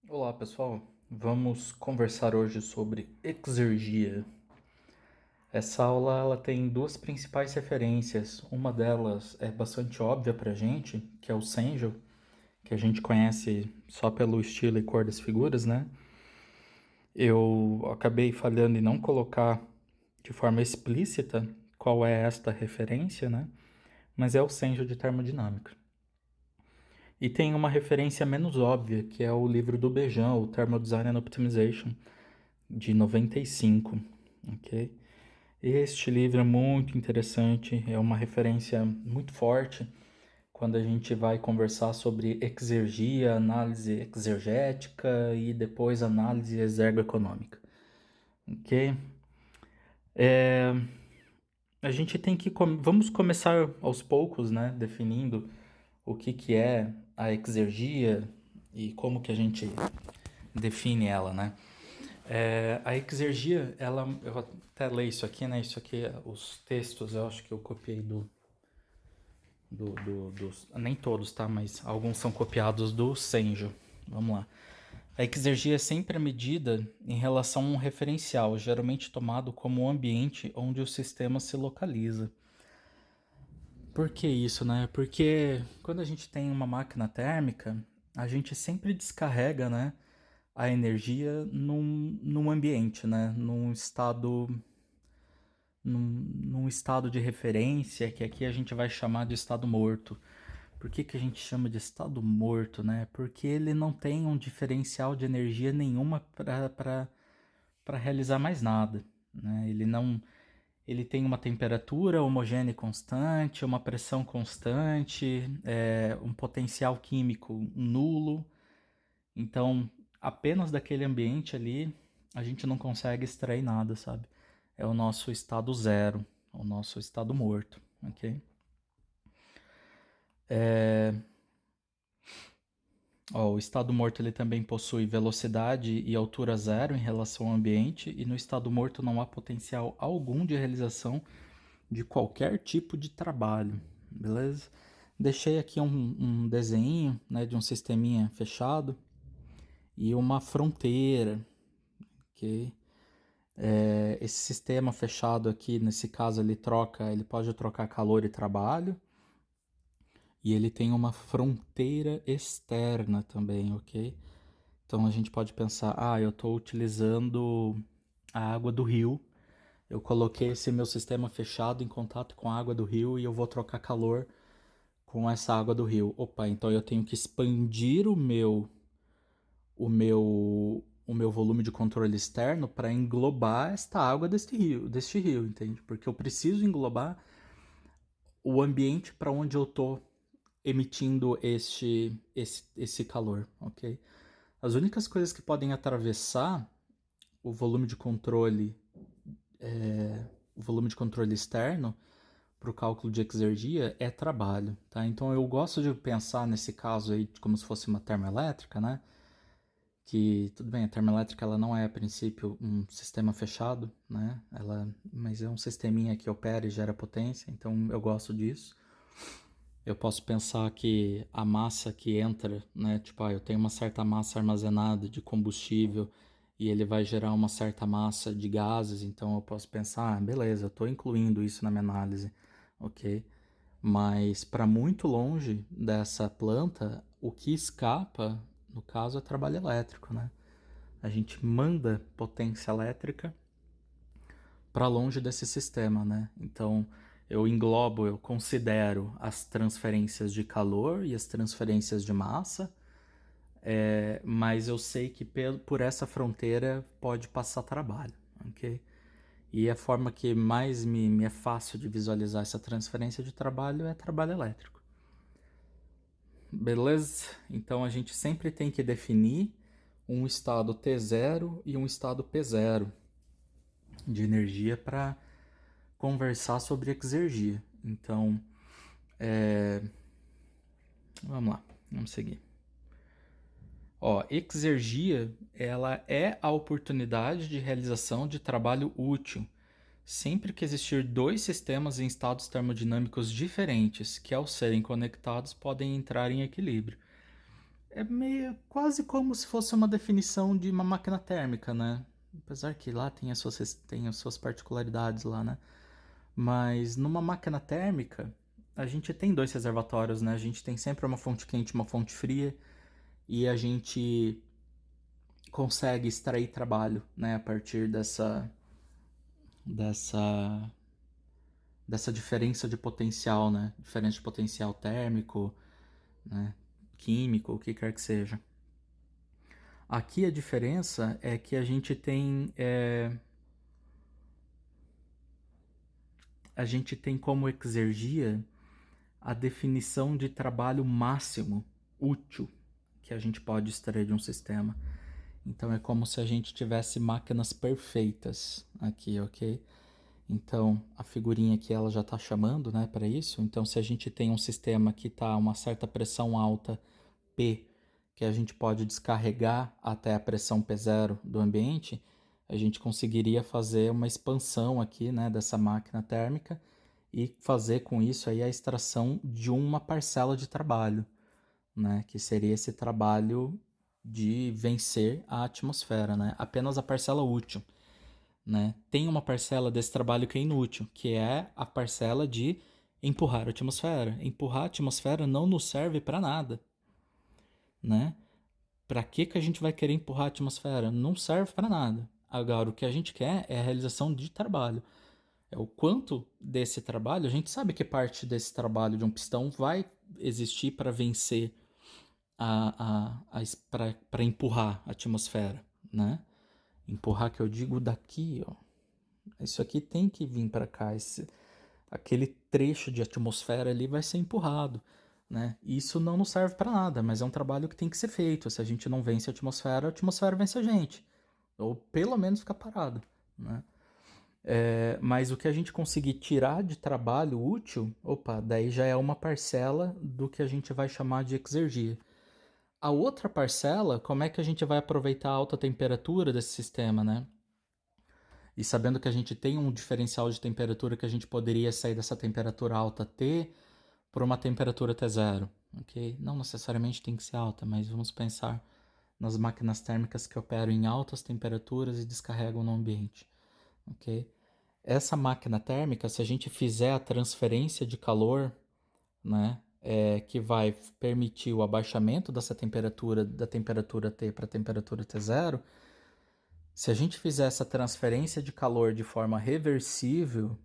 Olá pessoal, vamos conversar hoje sobre exergia. Essa aula ela tem duas principais referências. Uma delas é bastante óbvia para a gente, que é o Senjo, que a gente conhece só pelo estilo e cor das figuras, né? Eu acabei falhando em não colocar de forma explícita qual é esta referência, né? Mas é o Senjo de termodinâmica. E tem uma referência menos óbvia, que é o livro do Bejan, o Thermodesign and Optimization, de 95, ok? Este livro é muito interessante, é uma referência muito forte quando a gente vai conversar sobre exergia, análise exergética e depois análise exergoeconômica, ok? É, a gente tem que vamos começar aos poucos, né, definindo o que é a exergia e como que a gente define ela, né? A exergia, ela, eu até leio isso aqui, né? Isso aqui, os textos, eu acho que eu copiei dos, nem todos, tá? Mas alguns são copiados do Senjo. Vamos lá. A exergia é sempre a medida em relação a um referencial, geralmente tomado como o ambiente onde o sistema se localiza. Por que isso, né? Porque quando a gente tem uma máquina térmica, a gente sempre descarrega, né, a energia num ambiente, né? Num estado de referência, que aqui a gente vai chamar de estado morto. Por que a gente chama de estado morto, né? Porque ele não tem um diferencial de energia nenhuma para realizar mais nada, né? Ele tem uma temperatura homogênea e constante, uma pressão constante, um potencial químico nulo. Então, apenas daquele ambiente ali, a gente não consegue extrair nada, sabe? É o nosso estado zero, o nosso estado morto, ok? Ó, o estado morto ele também possui velocidade e altura zero em relação ao ambiente, e no estado morto não há potencial algum de realização de qualquer tipo de trabalho, beleza? Deixei aqui um desenho, né, de um sisteminha fechado e uma fronteira, ok? Esse sistema fechado aqui, nesse caso, ele pode trocar calor e trabalho, e ele tem uma fronteira externa também, ok? Então a gente pode pensar, eu estou utilizando a água do rio, eu coloquei esse meu sistema fechado em contato com a água do rio e eu vou trocar calor com essa água do rio. Opa, então eu tenho que expandir o meu volume de controle externo para englobar esta água deste rio, entende? Porque eu preciso englobar o ambiente para onde eu estou emitindo esse calor, ok? As únicas coisas que podem atravessar o volume de controle, o volume de controle externo para o cálculo de exergia é trabalho, tá? Então eu gosto de pensar nesse caso aí como se fosse uma termoelétrica, né? Que tudo bem, a termoelétrica ela não é a princípio um sistema fechado, né? Mas é um sisteminha que opera e gera potência, então eu gosto disso. Eu posso pensar que a massa que entra, né? Tipo, eu tenho uma certa massa armazenada de combustível e ele vai gerar uma certa massa de gases, então eu posso pensar, beleza, eu estou incluindo isso na minha análise, ok? Mas para muito longe dessa planta, o que escapa, no caso, é trabalho elétrico, né? A gente manda potência elétrica para longe desse sistema, né? Então eu considero as transferências de calor e as transferências de massa, mas eu sei que por essa fronteira pode passar trabalho, ok? E a forma que mais me é fácil de visualizar essa transferência de trabalho é trabalho elétrico. Beleza? Então a gente sempre tem que definir um estado T0 e um estado P0 de energia para conversar sobre exergia. Então, vamos lá, vamos seguir. Ó, exergia, ela é a oportunidade de realização de trabalho útil, sempre que existir dois sistemas em estados termodinâmicos diferentes, que ao serem conectados podem entrar em equilíbrio. É meio quase como se fosse uma definição de uma máquina térmica, né? Apesar que lá tem as suas particularidades lá, né? Mas numa máquina térmica, a gente tem dois reservatórios, né? A gente tem sempre uma fonte quente e uma fonte fria, e a gente consegue extrair trabalho, né? A partir dessa, dessa diferença de potencial, né? Diferença de potencial térmico, né? Químico, o que quer que seja. Aqui a diferença é que a gente tem como exergia a definição de trabalho máximo útil que a gente pode extrair de um sistema. Então é como se a gente tivesse máquinas perfeitas aqui, ok? Então a figurinha aqui ela já está chamando, né, para isso. Então se a gente tem um sistema que está a uma certa pressão alta P, que a gente pode descarregar até a pressão P0 do ambiente, a gente conseguiria fazer uma expansão aqui, né, dessa máquina térmica e fazer com isso aí a extração de uma parcela de trabalho, né, que seria esse trabalho de vencer a atmosfera, né, apenas a parcela útil, né. Tem uma parcela desse trabalho que é inútil, que é a parcela de empurrar a atmosfera. Empurrar a atmosfera não nos serve para nada, né? Para que a gente vai querer empurrar a atmosfera? Não serve para nada. Agora, o que a gente quer é a realização de trabalho. É o quanto desse trabalho, a gente sabe que parte desse trabalho de um pistão vai existir para vencer para empurrar a atmosfera, né? Empurrar que eu digo daqui, ó. Isso aqui tem que vir para cá. Aquele trecho de atmosfera ali vai ser empurrado, né? Isso não nos serve para nada, mas é um trabalho que tem que ser feito. Se a gente não vence a atmosfera vence a gente. Ou pelo menos fica parado, né? Mas o que a gente conseguir tirar de trabalho útil, opa, daí já é uma parcela do que a gente vai chamar de exergia. A outra parcela, como é que a gente vai aproveitar a alta temperatura desse sistema, né? E sabendo que a gente tem um diferencial de temperatura que a gente poderia sair dessa temperatura alta T por uma temperatura T0, ok? Não necessariamente tem que ser alta, mas vamos pensar nas máquinas térmicas que operam em altas temperaturas e descarregam no ambiente, ok? Essa máquina térmica, se a gente fizer a transferência de calor, né, que vai permitir o abaixamento dessa temperatura, da temperatura T para a temperatura T0, se a gente fizer essa transferência de calor de forma reversível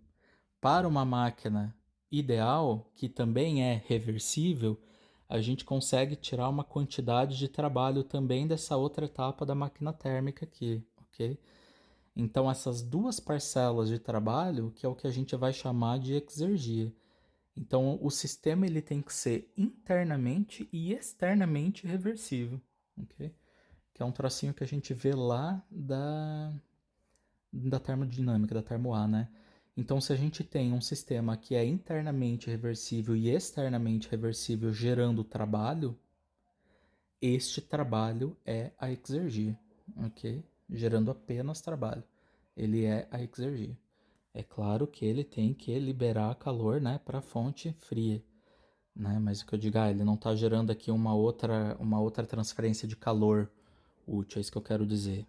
para uma máquina ideal, que também é reversível, a gente consegue tirar uma quantidade de trabalho também dessa outra etapa da máquina térmica aqui, ok? Então essas duas parcelas de trabalho, que é o que a gente vai chamar de exergia. Então o sistema ele tem que ser internamente e externamente reversível, ok? Que é um tracinho que a gente vê lá da termodinâmica, da termo A, né? Então, se a gente tem um sistema que é internamente reversível e externamente reversível gerando trabalho, este trabalho é a exergia, ok? Gerando apenas trabalho. Ele é a exergia. É claro que ele tem que liberar calor, né, para a fonte fria, né? Mas o que eu digo, ele não está gerando aqui uma outra transferência de calor útil, é isso que eu quero dizer.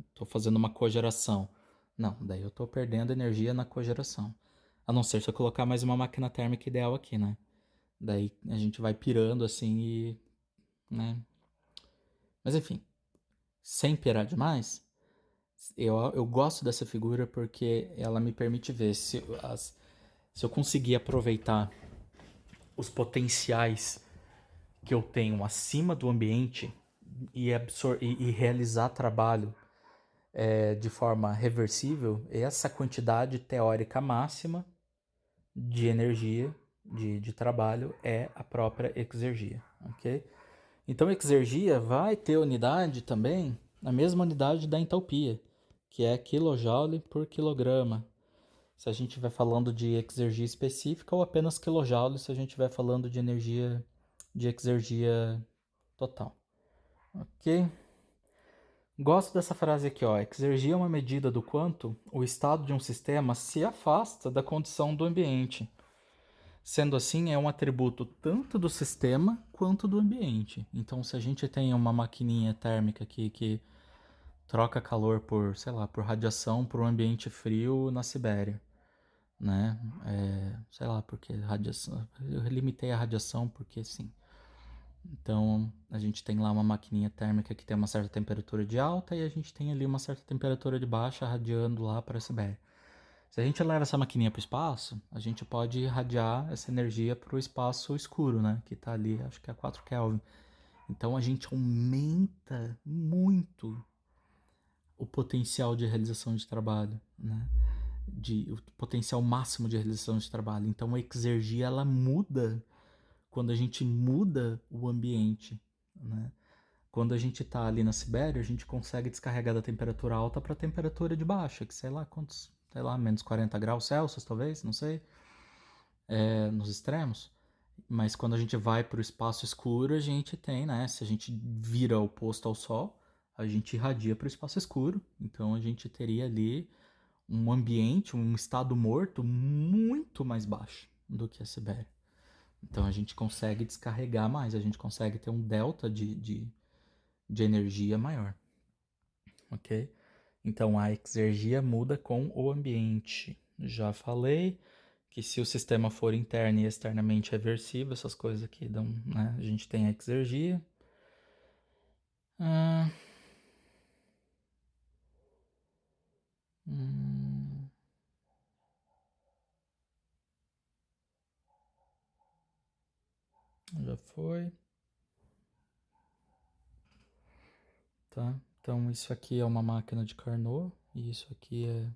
Estou fazendo uma cogeração. Não, daí eu estou perdendo energia na cogeração. A não ser se eu colocar mais uma máquina térmica ideal aqui, né? Daí a gente vai pirando assim né? Mas enfim, sem pirar demais, eu gosto dessa figura porque ela me permite ver se eu conseguir aproveitar os potenciais que eu tenho acima do ambiente e realizar trabalho de forma reversível, essa quantidade teórica máxima de energia, de trabalho, é a própria exergia, ok? Então, exergia vai ter unidade também, a mesma unidade da entalpia, que é kJ por quilograma, se a gente estiver falando de exergia específica, ou apenas kJ se a gente estiver falando de energia, de exergia total, ok? Gosto dessa frase aqui, ó. Exergia é uma medida do quanto o estado de um sistema se afasta da condição do ambiente. Sendo assim, é um atributo tanto do sistema quanto do ambiente. Então, se a gente tem uma maquininha térmica que troca calor por, sei lá, por radiação para um ambiente frio na Sibéria, né? Sei lá, porque radiação. Eu limitei a radiação porque sim. Então, a gente tem lá uma maquininha térmica que tem uma certa temperatura de alta e a gente tem ali uma certa temperatura de baixa radiando lá para a Sibéria. Se a gente leva essa maquininha para o espaço, a gente pode irradiar essa energia para o espaço escuro, né? Que está ali, acho que é 4 Kelvin. Então a gente aumenta muito o potencial de realização de trabalho, né? O potencial máximo de realização de trabalho. Então a exergia ela muda quando a gente muda o ambiente, né? Quando a gente está ali na Sibéria, a gente consegue descarregar da temperatura alta para a temperatura de baixa, que sei lá quantos, sei lá, menos 40 graus Celsius, talvez, não sei, nos extremos. Mas quando a gente vai para o espaço escuro, a gente tem, né? Se a gente vira oposto ao Sol, a gente irradia para o espaço escuro. Então a gente teria ali um ambiente, um estado morto muito mais baixo do que a Sibéria. Então a gente consegue descarregar mais, a gente consegue ter um delta de energia maior, ok? Então a exergia muda com o ambiente. Já falei que se o sistema for interno e externamente reversível, essas coisas aqui dão, né? A gente tem a exergia. Ah, hum, já foi, tá? Então isso aqui é uma máquina de Carnot e isso aqui é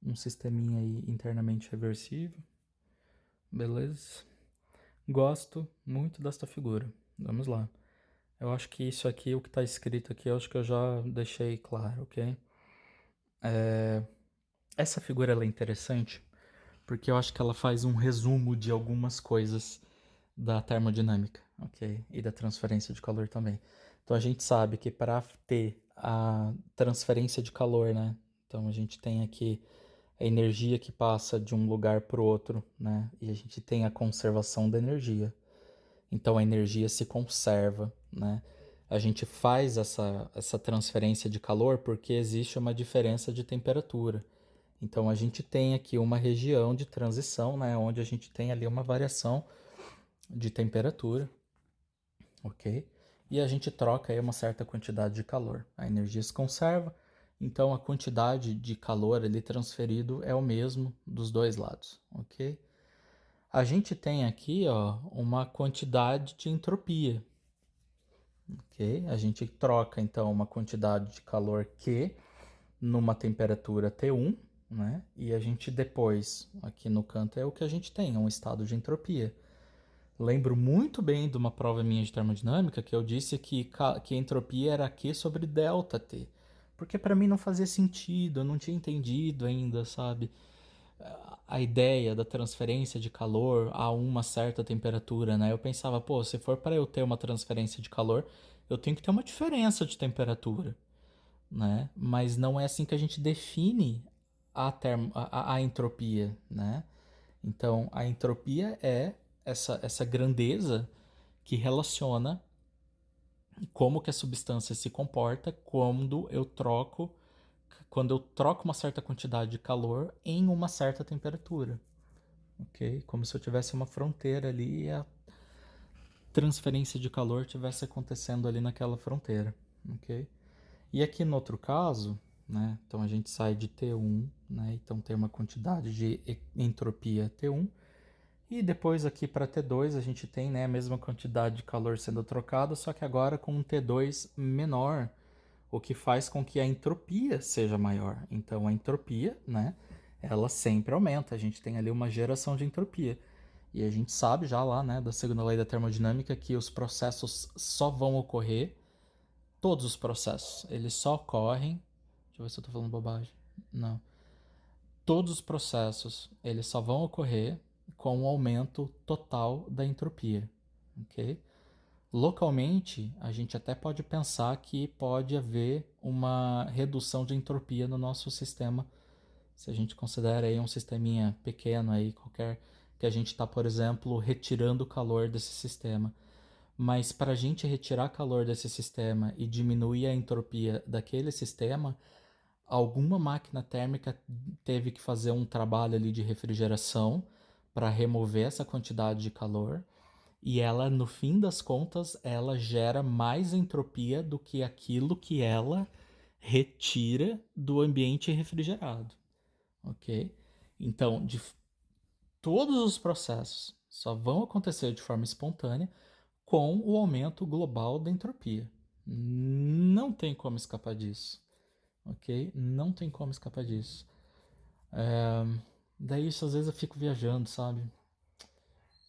um sisteminha aí internamente reversível, beleza? Gosto muito desta figura. Vamos lá. Eu acho que isso aqui, o que está escrito aqui, eu acho que eu já deixei claro, ok? Essa figura ela é interessante porque eu acho que ela faz um resumo de algumas coisas da termodinâmica, ok? E da transferência de calor também. Então a gente sabe que para ter a transferência de calor, né? Então a gente tem aqui a energia que passa de um lugar para o outro, né? E a gente tem a conservação da energia. Então a energia se conserva, né? A gente faz essa transferência de calor porque existe uma diferença de temperatura. Então a gente tem aqui uma região de transição, né? Onde a gente tem ali uma variação de temperatura, ok? E a gente troca aí uma certa quantidade de calor. A energia se conserva, então a quantidade de calor ali transferido é o mesmo dos dois lados, ok? A gente tem aqui, ó, uma quantidade de entropia, ok? A gente troca então uma quantidade de calor Q numa temperatura T1, né? E a gente depois, aqui no canto, é o que a gente tem, um estado de entropia. Lembro muito bem de uma prova minha de termodinâmica que eu disse que a entropia era Q sobre ΔT. Porque para mim não fazia sentido, eu não tinha entendido ainda, sabe? A ideia da transferência de calor a uma certa temperatura, né? Eu pensava, pô, se for para eu ter uma transferência de calor, eu tenho que ter uma diferença de temperatura, né? Mas não é assim que a gente define a entropia, né? Então, a entropia é essa grandeza que relaciona como que a substância se comporta quando eu troco uma certa quantidade de calor em uma certa temperatura, ok? Como se eu tivesse uma fronteira ali e a transferência de calor estivesse acontecendo ali naquela fronteira, ok? E aqui no outro caso, né? Então a gente sai de T1, né? Então tem uma quantidade de entropia T1 e depois aqui para T2 a gente tem, né, a mesma quantidade de calor sendo trocada, só que agora com um T2 menor, o que faz com que a entropia seja maior. Então a entropia, né, ela sempre aumenta. A gente tem ali uma geração de entropia. E a gente sabe já lá, né, da segunda lei da termodinâmica que os processos só vão ocorrer, todos os processos, eles só ocorrem. Deixa eu ver se eu estou falando bobagem. Não. Todos os processos, eles só vão ocorrer com um aumento total da entropia, ok? Localmente, a gente até pode pensar que pode haver uma redução de entropia no nosso sistema, se a gente considera aí um sisteminha pequeno aí, qualquer que a gente está, por exemplo, retirando o calor desse sistema. Mas para a gente retirar calor desse sistema e diminuir a entropia daquele sistema, alguma máquina térmica teve que fazer um trabalho ali de refrigeração para remover essa quantidade de calor. E ela, no fim das contas, ela gera mais entropia do que aquilo que ela retira do ambiente refrigerado, ok? Então, todos os processos só vão acontecer de forma espontânea com o aumento global da entropia. Não tem como escapar disso, ok? Não tem como escapar disso. Daí isso às vezes eu fico viajando, sabe?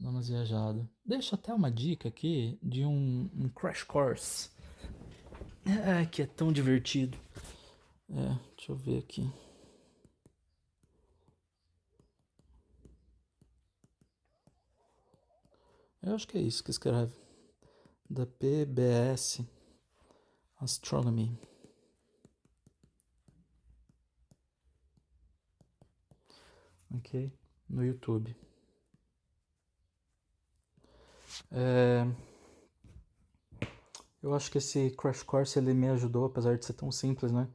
Dá umas viajadas. Deixa até uma dica aqui de um crash course. Que é tão divertido. Deixa eu ver aqui. Eu acho que é isso que escreve. Da PBS Astronomy. Ok? No YouTube. Eu acho que esse Crash Course ele me ajudou, apesar de ser tão simples, né?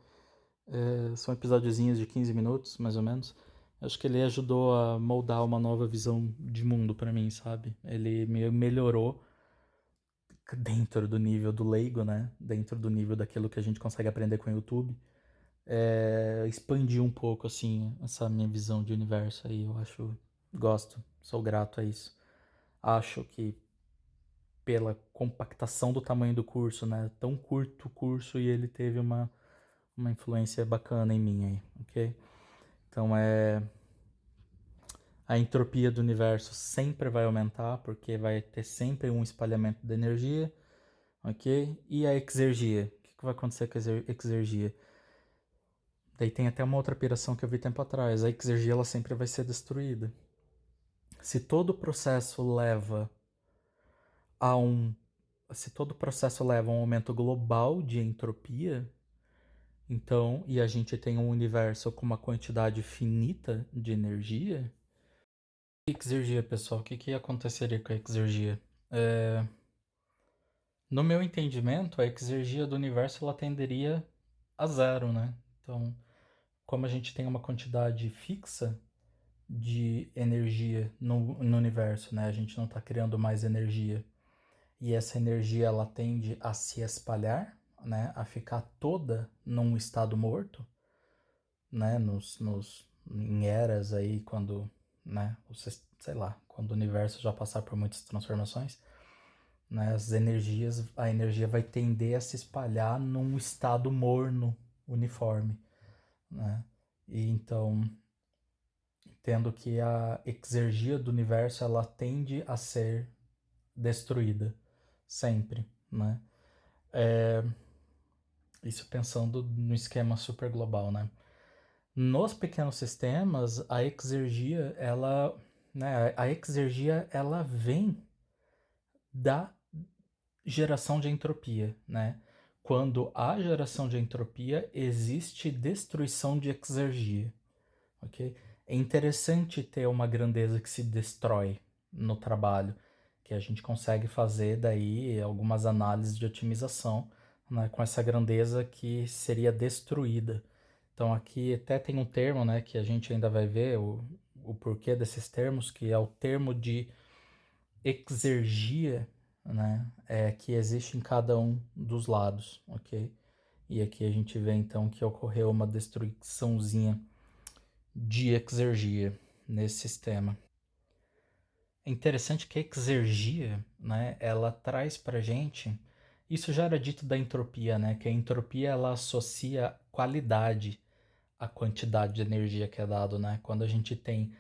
São episódiozinhos de 15 minutos, mais ou menos. Eu acho que ele ajudou a moldar uma nova visão de mundo pra mim, sabe? Ele me melhorou dentro do nível do leigo, né? Dentro do nível daquilo que a gente consegue aprender com o YouTube. Expandir um pouco, assim, essa minha visão de universo aí. Eu acho, gosto, sou grato a isso. Acho que pela compactação do tamanho do curso, né? Tão curto o curso e ele teve uma influência bacana em mim aí, ok? Então a entropia do universo sempre vai aumentar, porque vai ter sempre um espalhamento de energia, ok? E a exergia? O que vai acontecer com a exergia? Daí tem até uma outra piração que eu vi tempo atrás. A exergia ela sempre vai ser destruída. Se todo o processo leva a um aumento global de entropia, então, e a gente tem um universo com uma quantidade finita de energia, exergia, pessoal, o que aconteceria com a exergia? No meu entendimento, a exergia do universo ela tenderia a zero, né? Então, como a gente tem uma quantidade fixa de energia no universo, né? A gente não está criando mais energia. E essa energia ela tende a se espalhar, né? A ficar toda num estado morto, né? Em eras aí, quando, né? Sei lá, quando o universo já passar por muitas transformações, né? A energia vai tender a se espalhar num estado morno, uniforme, né? E então, tendo que a exergia do universo ela tende a ser destruída sempre, né? Isso pensando no esquema super global, né? Nos pequenos sistemas, a exergia, ela, né, a exergia, ela vem da geração de entropia, né? Quando há geração de entropia, existe destruição de exergia, ok? É interessante ter uma grandeza que se destrói no trabalho, que a gente consegue fazer daí algumas análises de otimização, né, com essa grandeza que seria destruída. Então aqui até tem um termo, né, que a gente ainda vai ver o porquê desses termos, que é o termo de exergia, né, que existe em cada um dos lados, ok? E aqui a gente vê então que ocorreu uma destruiçãozinha de exergia nesse sistema. É interessante que a exergia, né, ela traz pra gente, isso já era dito da entropia, né, que a entropia ela associa qualidade à quantidade de energia que é dado, né? Quando a gente tem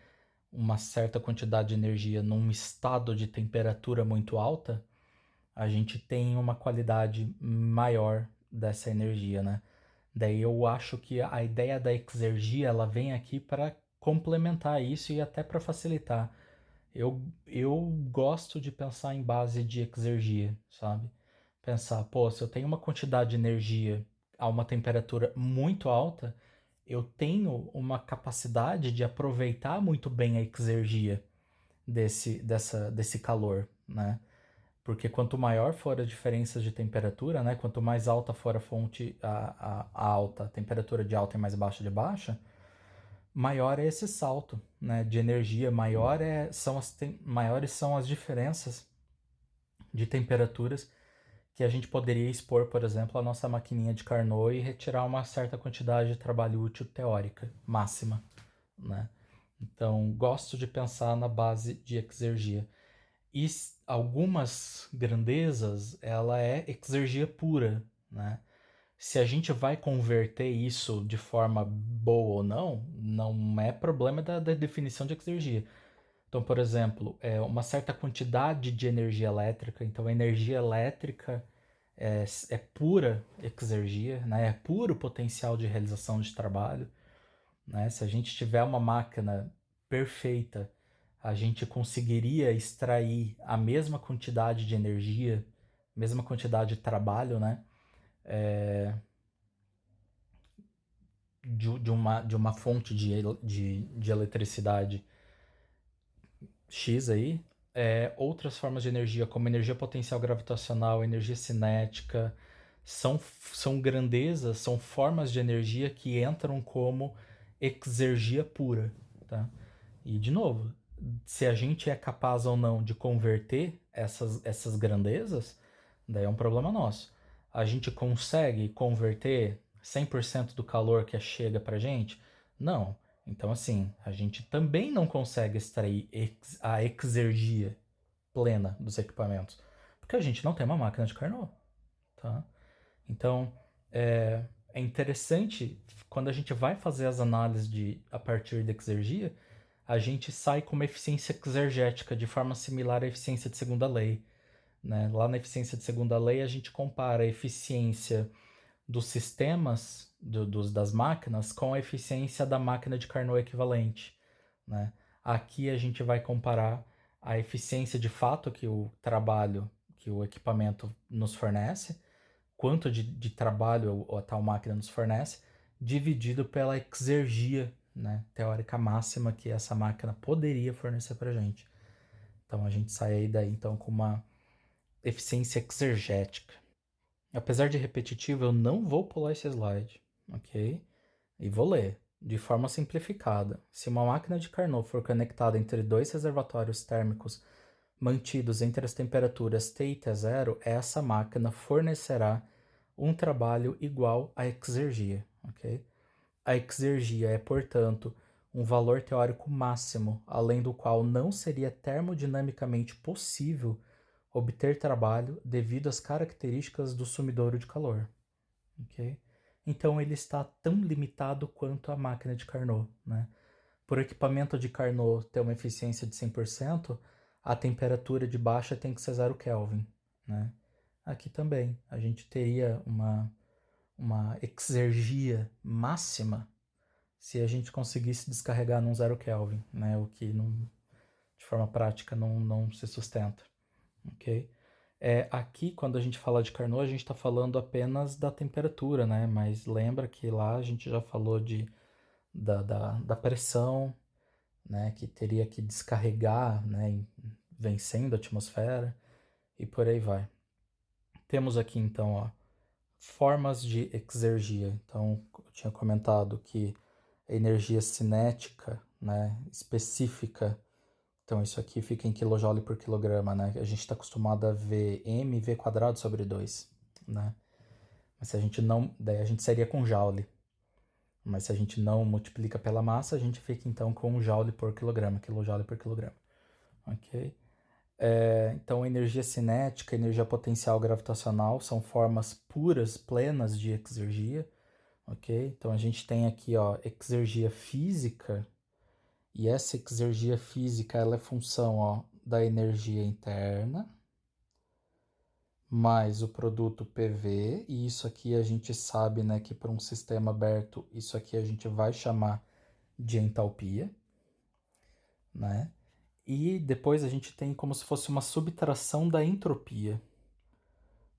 uma certa quantidade de energia num estado de temperatura muito alta, a gente tem uma qualidade maior dessa energia, né? Daí eu acho que a ideia da exergia ela vem aqui para complementar isso e até para facilitar. Eu gosto de pensar em base de exergia, sabe? Pensar, pô, se eu tenho uma quantidade de energia a uma temperatura muito alta, eu tenho uma capacidade de aproveitar muito bem a exergia. desse calor, né? Porque quanto maior for a diferença de temperatura, né? Quanto mais alta for a fonte, a temperatura de alta e mais baixa de baixa, maior é esse salto, né, de energia, maiores são as diferenças de temperaturas que a gente poderia expor, por exemplo, a nossa maquininha de Carnot e retirar uma certa quantidade de trabalho útil teórica máxima, né? Então, gosto de pensar na base de exergia. E algumas grandezas, ela é exergia pura, né? Se a gente vai converter isso de forma boa ou não, não é problema da definição de exergia. Então, por exemplo, uma certa quantidade de energia elétrica, então a energia elétrica é pura exergia, né? É puro potencial de realização de trabalho, né? Se a gente tiver uma máquina perfeita, a gente conseguiria extrair a mesma quantidade de energia, mesma quantidade de trabalho, né? De uma fonte de eletricidade X aí, outras formas de energia, como energia potencial gravitacional, energia cinética, são grandezas, são formas de energia que entram como exergia pura, tá? E, de novo, se a gente é capaz ou não de converter essas grandezas, daí é um problema nosso. A gente consegue converter 100% do calor que chega pra gente? Não. Então, assim, a gente também não consegue extrair a exergia plena dos equipamentos, porque a gente não tem uma máquina de Carnot, tá? Então, é interessante, quando a gente vai fazer as análises a partir da exergia, a gente sai com uma eficiência exergética de forma similar à eficiência de segunda lei, né? Lá na eficiência de segunda lei, a gente compara a eficiência dos sistemas das máquinas com a eficiência da máquina de Carnot equivalente, né? Aqui a gente vai comparar a eficiência de fato que o equipamento nos fornece, quanto de trabalho a tal máquina nos fornece, dividido pela exergia, né, teórica máxima que essa máquina poderia fornecer para a gente. Então a gente sai aí daí então com uma eficiência exergética. Apesar de repetitivo, eu não vou pular esse slide, ok? E vou ler, de forma simplificada. Se uma máquina de Carnot for conectada entre dois reservatórios térmicos mantidos entre as temperaturas T e T0, essa máquina fornecerá um trabalho igual à exergia, ok? A exergia é, portanto, um valor teórico máximo, além do qual não seria termodinamicamente possível obter trabalho devido às características do sumidouro de calor, ok? Então ele está tão limitado quanto a máquina de Carnot, né? Por equipamento de Carnot ter uma eficiência de 100%, a temperatura de baixa tem que ser 0 Kelvin, né? Aqui também a gente teria uma exergia máxima se a gente conseguisse descarregar num 0 Kelvin, né? O que de forma prática não se sustenta, ok? Aqui, quando a gente fala de Carnot, a gente está falando apenas da temperatura, né? Mas lembra que lá a gente já falou da pressão, né? Que teria que descarregar, né? Vencendo a atmosfera e por aí vai. Temos aqui, então, ó, formas de exergia. Então, eu tinha comentado que a energia cinética, né, específica, então isso aqui fica em kJ por quilograma, né? A gente está acostumado a ver mv quadrado sobre 2, né? Mas se a gente não, daí a gente seria com joule. Mas se a gente não multiplica pela massa, a gente fica então com joule por quilograma, quilojoule por quilograma, ok? Então, energia cinética, energia potencial gravitacional são formas puras, plenas de exergia, ok? Então, a gente tem aqui, ó, exergia física, e essa exergia física, ela é função, ó, da energia interna, mais o produto PV, e isso aqui a gente sabe, né, que para um sistema aberto, isso aqui a gente vai chamar de entalpia, né? E depois a gente tem como se fosse uma subtração da entropia,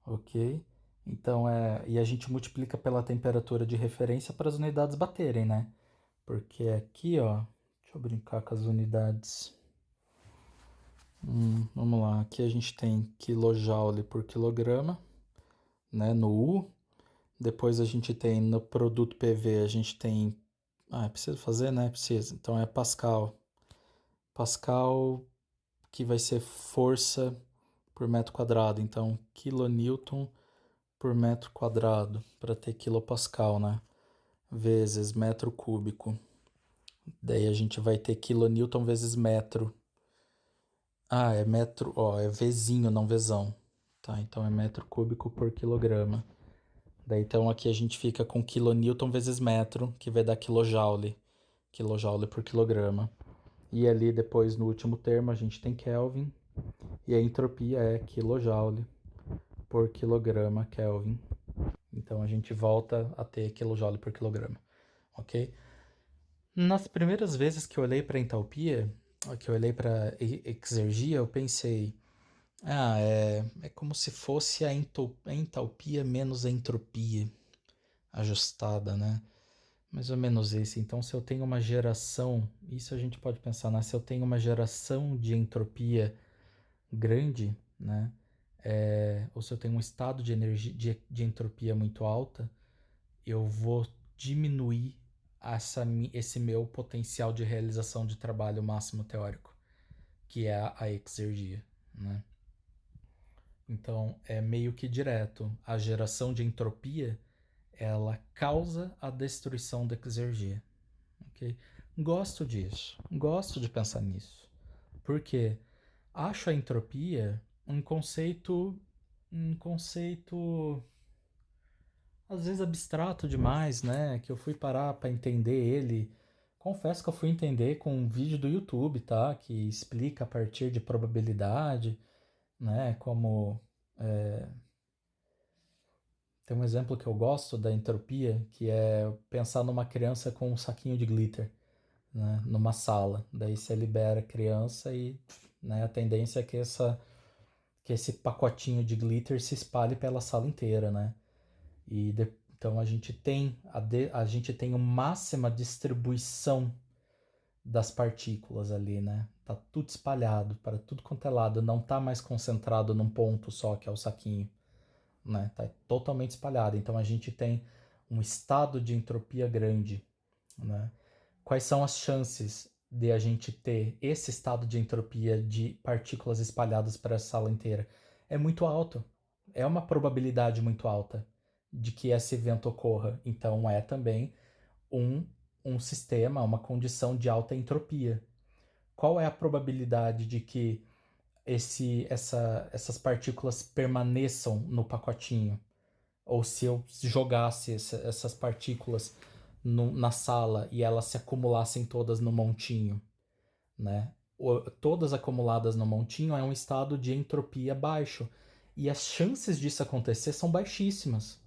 ok? Então, e a gente multiplica pela temperatura de referência para as unidades baterem, né? Porque aqui, ó, deixa eu brincar com as unidades. Vamos lá, aqui a gente tem kJ por quilograma, né, no U. Depois a gente tem no produto PV, a gente tem... precisa fazer, né? Precisa. Então é Pascal. Pascal, que vai ser força por metro quadrado. Então, quilonewton por metro quadrado, para ter quilopascal, né? Vezes metro cúbico. Daí a gente vai ter quilonewton vezes metro. É metro, é Vzinho, não Vzão. Tá, então é metro cúbico por quilograma. Daí então aqui a gente fica com quilonewton vezes metro, que vai dar quilojoule. Quilojoule por quilograma. E ali depois no último termo a gente tem Kelvin. E a entropia é quilojoule por quilograma Kelvin. Então a gente volta a ter quilojoule por quilograma. Ok? Nas primeiras vezes que eu olhei para entalpia, que eu olhei para exergia, eu pensei, é como se fosse a entalpia menos a entropia ajustada, né? Mais ou menos isso. Então, se eu tenho uma geração, isso a gente pode pensar, né? Se eu tenho uma geração de entropia grande, né? Ou se eu tenho um estado de energia de entropia muito alta, eu vou diminuir esse meu potencial de realização de trabalho máximo teórico, que é a exergia, né? Então, é meio que direto. A geração de entropia, ela causa a destruição da exergia. Okay? Gosto disso. Gosto de pensar nisso. Porque acho a entropia um conceito às vezes abstrato demais, né? Que eu fui parar para entender ele. Confesso que eu fui entender com um vídeo do YouTube, tá? Que explica a partir de probabilidade, né? Como tem um exemplo que eu gosto da entropia, que é pensar numa criança com um saquinho de glitter, né? Numa sala. Daí você libera a criança e, né? A tendência é que esse pacotinho de glitter se espalhe pela sala inteira, né? Então a gente tem uma máxima distribuição das partículas ali, né? Tá tudo espalhado para tudo quanto é lado, não tá mais concentrado num ponto só, que é o saquinho, né? Tá totalmente espalhado. Então a gente tem um estado de entropia grande, né? Quais são as chances de a gente ter esse estado de entropia de partículas espalhadas para a sala inteira? É muito alto. É uma probabilidade muito alta de que esse evento ocorra. Então é também um, um sistema, uma condição de alta entropia. Qual é a probabilidade de que essas partículas permaneçam no pacotinho? Ou se eu jogasse essas partículas na sala e elas se acumulassem todas no montinho, né? Todas acumuladas no montinho é um estado de entropia baixo. E as chances disso acontecer são baixíssimas.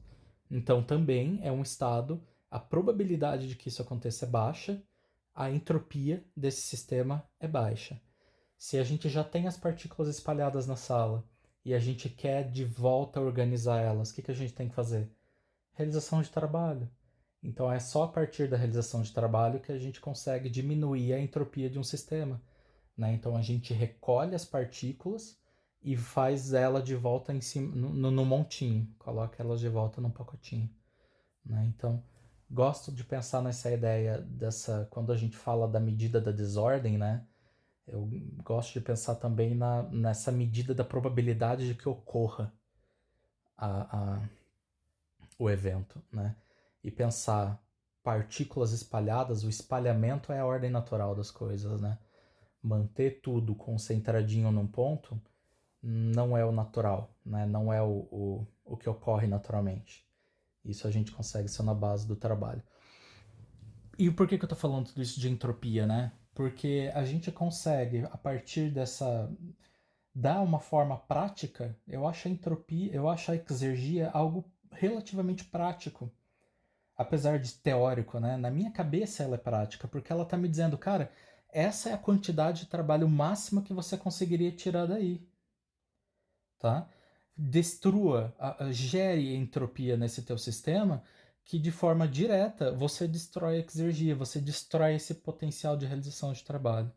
Então também é um estado, a probabilidade de que isso aconteça é baixa, a entropia desse sistema é baixa. Se a gente já tem as partículas espalhadas na sala e a gente quer de volta organizar elas, o que a gente tem que fazer? Realização de trabalho. Então é só a partir da realização de trabalho que a gente consegue diminuir a entropia de um sistema, né? Então a gente recolhe as partículas e faz ela de volta em cima no montinho, coloca elas de volta num pacotinho, né? Então gosto de pensar nessa ideia dessa, quando a gente fala da medida da desordem, né? Eu gosto de pensar também nessa medida da probabilidade de que ocorra a, o evento, né? E pensar partículas espalhadas, o espalhamento é a ordem natural das coisas, né? Manter tudo concentradinho num ponto não é o natural, né? Não é o que ocorre naturalmente. Isso a gente consegue ser na base do trabalho. E por que eu tô falando tudo isso de entropia, né? Porque a gente consegue, a partir dessa... dar uma forma prática, eu acho a entropia, eu acho a exergia algo relativamente prático, apesar de teórico, né? Na minha cabeça ela é prática, porque ela tá me dizendo, cara, essa é a quantidade de trabalho máxima que você conseguiria tirar daí, tá? Destrua, gere entropia nesse teu sistema, que de forma direta você destrói a exergia, você destrói esse potencial de realização de trabalho,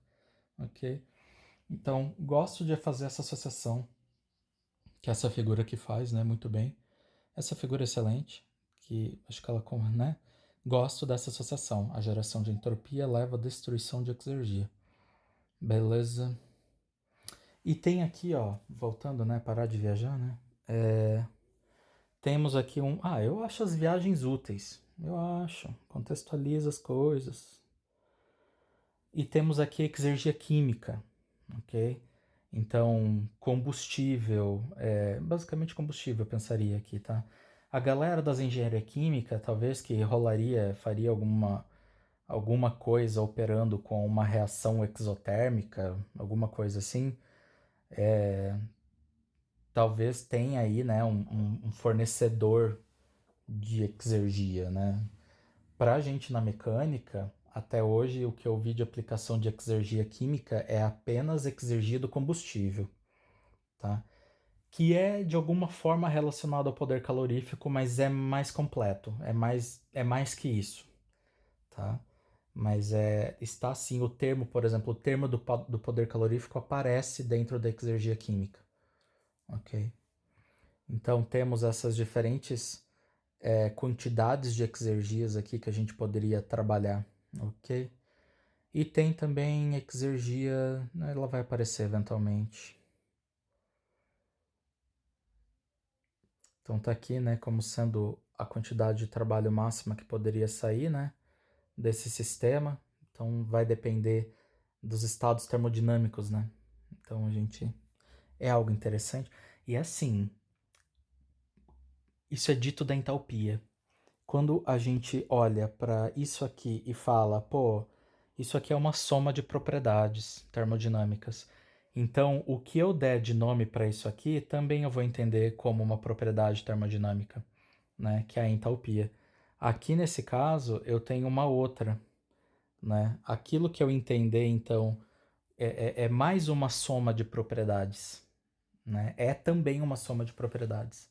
ok? Então, gosto de fazer essa associação que essa figura aqui faz, né, muito bem. Essa figura é excelente, que acho que ela, né, gosto dessa associação. A geração de entropia leva à destruição de exergia. Beleza. E tem aqui, ó, voltando, né, parar de viajar, né, temos aqui eu acho as viagens úteis, eu acho, contextualiza as coisas. E temos aqui exergia química, ok? Então, combustível, basicamente combustível, eu pensaria aqui, tá? A galera das engenharia química, talvez que faria alguma coisa operando com uma reação exotérmica, alguma coisa assim, talvez tenha aí, né, um fornecedor de exergia, né? Pra gente na mecânica, até hoje o que eu vi de aplicação de exergia química é apenas exergia do combustível, tá? Que é de alguma forma relacionado ao poder calorífico, mas é mais completo, é mais que isso, tá? Mas está sim o termo, por exemplo, o termo do poder calorífico aparece dentro da exergia química, ok? Então temos essas diferentes quantidades de exergias aqui que a gente poderia trabalhar, ok? E tem também exergia, né, ela vai aparecer eventualmente. Então tá aqui, né, como sendo a quantidade de trabalho máxima que poderia sair, né, desse sistema. Então vai depender dos estados termodinâmicos, né? Então a gente é algo interessante. E assim, isso é dito da entalpia. Quando a gente olha para isso aqui e fala, pô, isso aqui é uma soma de propriedades termodinâmicas. Então, o que eu der de nome para isso aqui, também eu vou entender como uma propriedade termodinâmica, né, que é a entalpia. Aqui nesse caso, eu tenho uma outra, né? Aquilo que eu entender, então, é mais uma soma de propriedades, né? É também uma soma de propriedades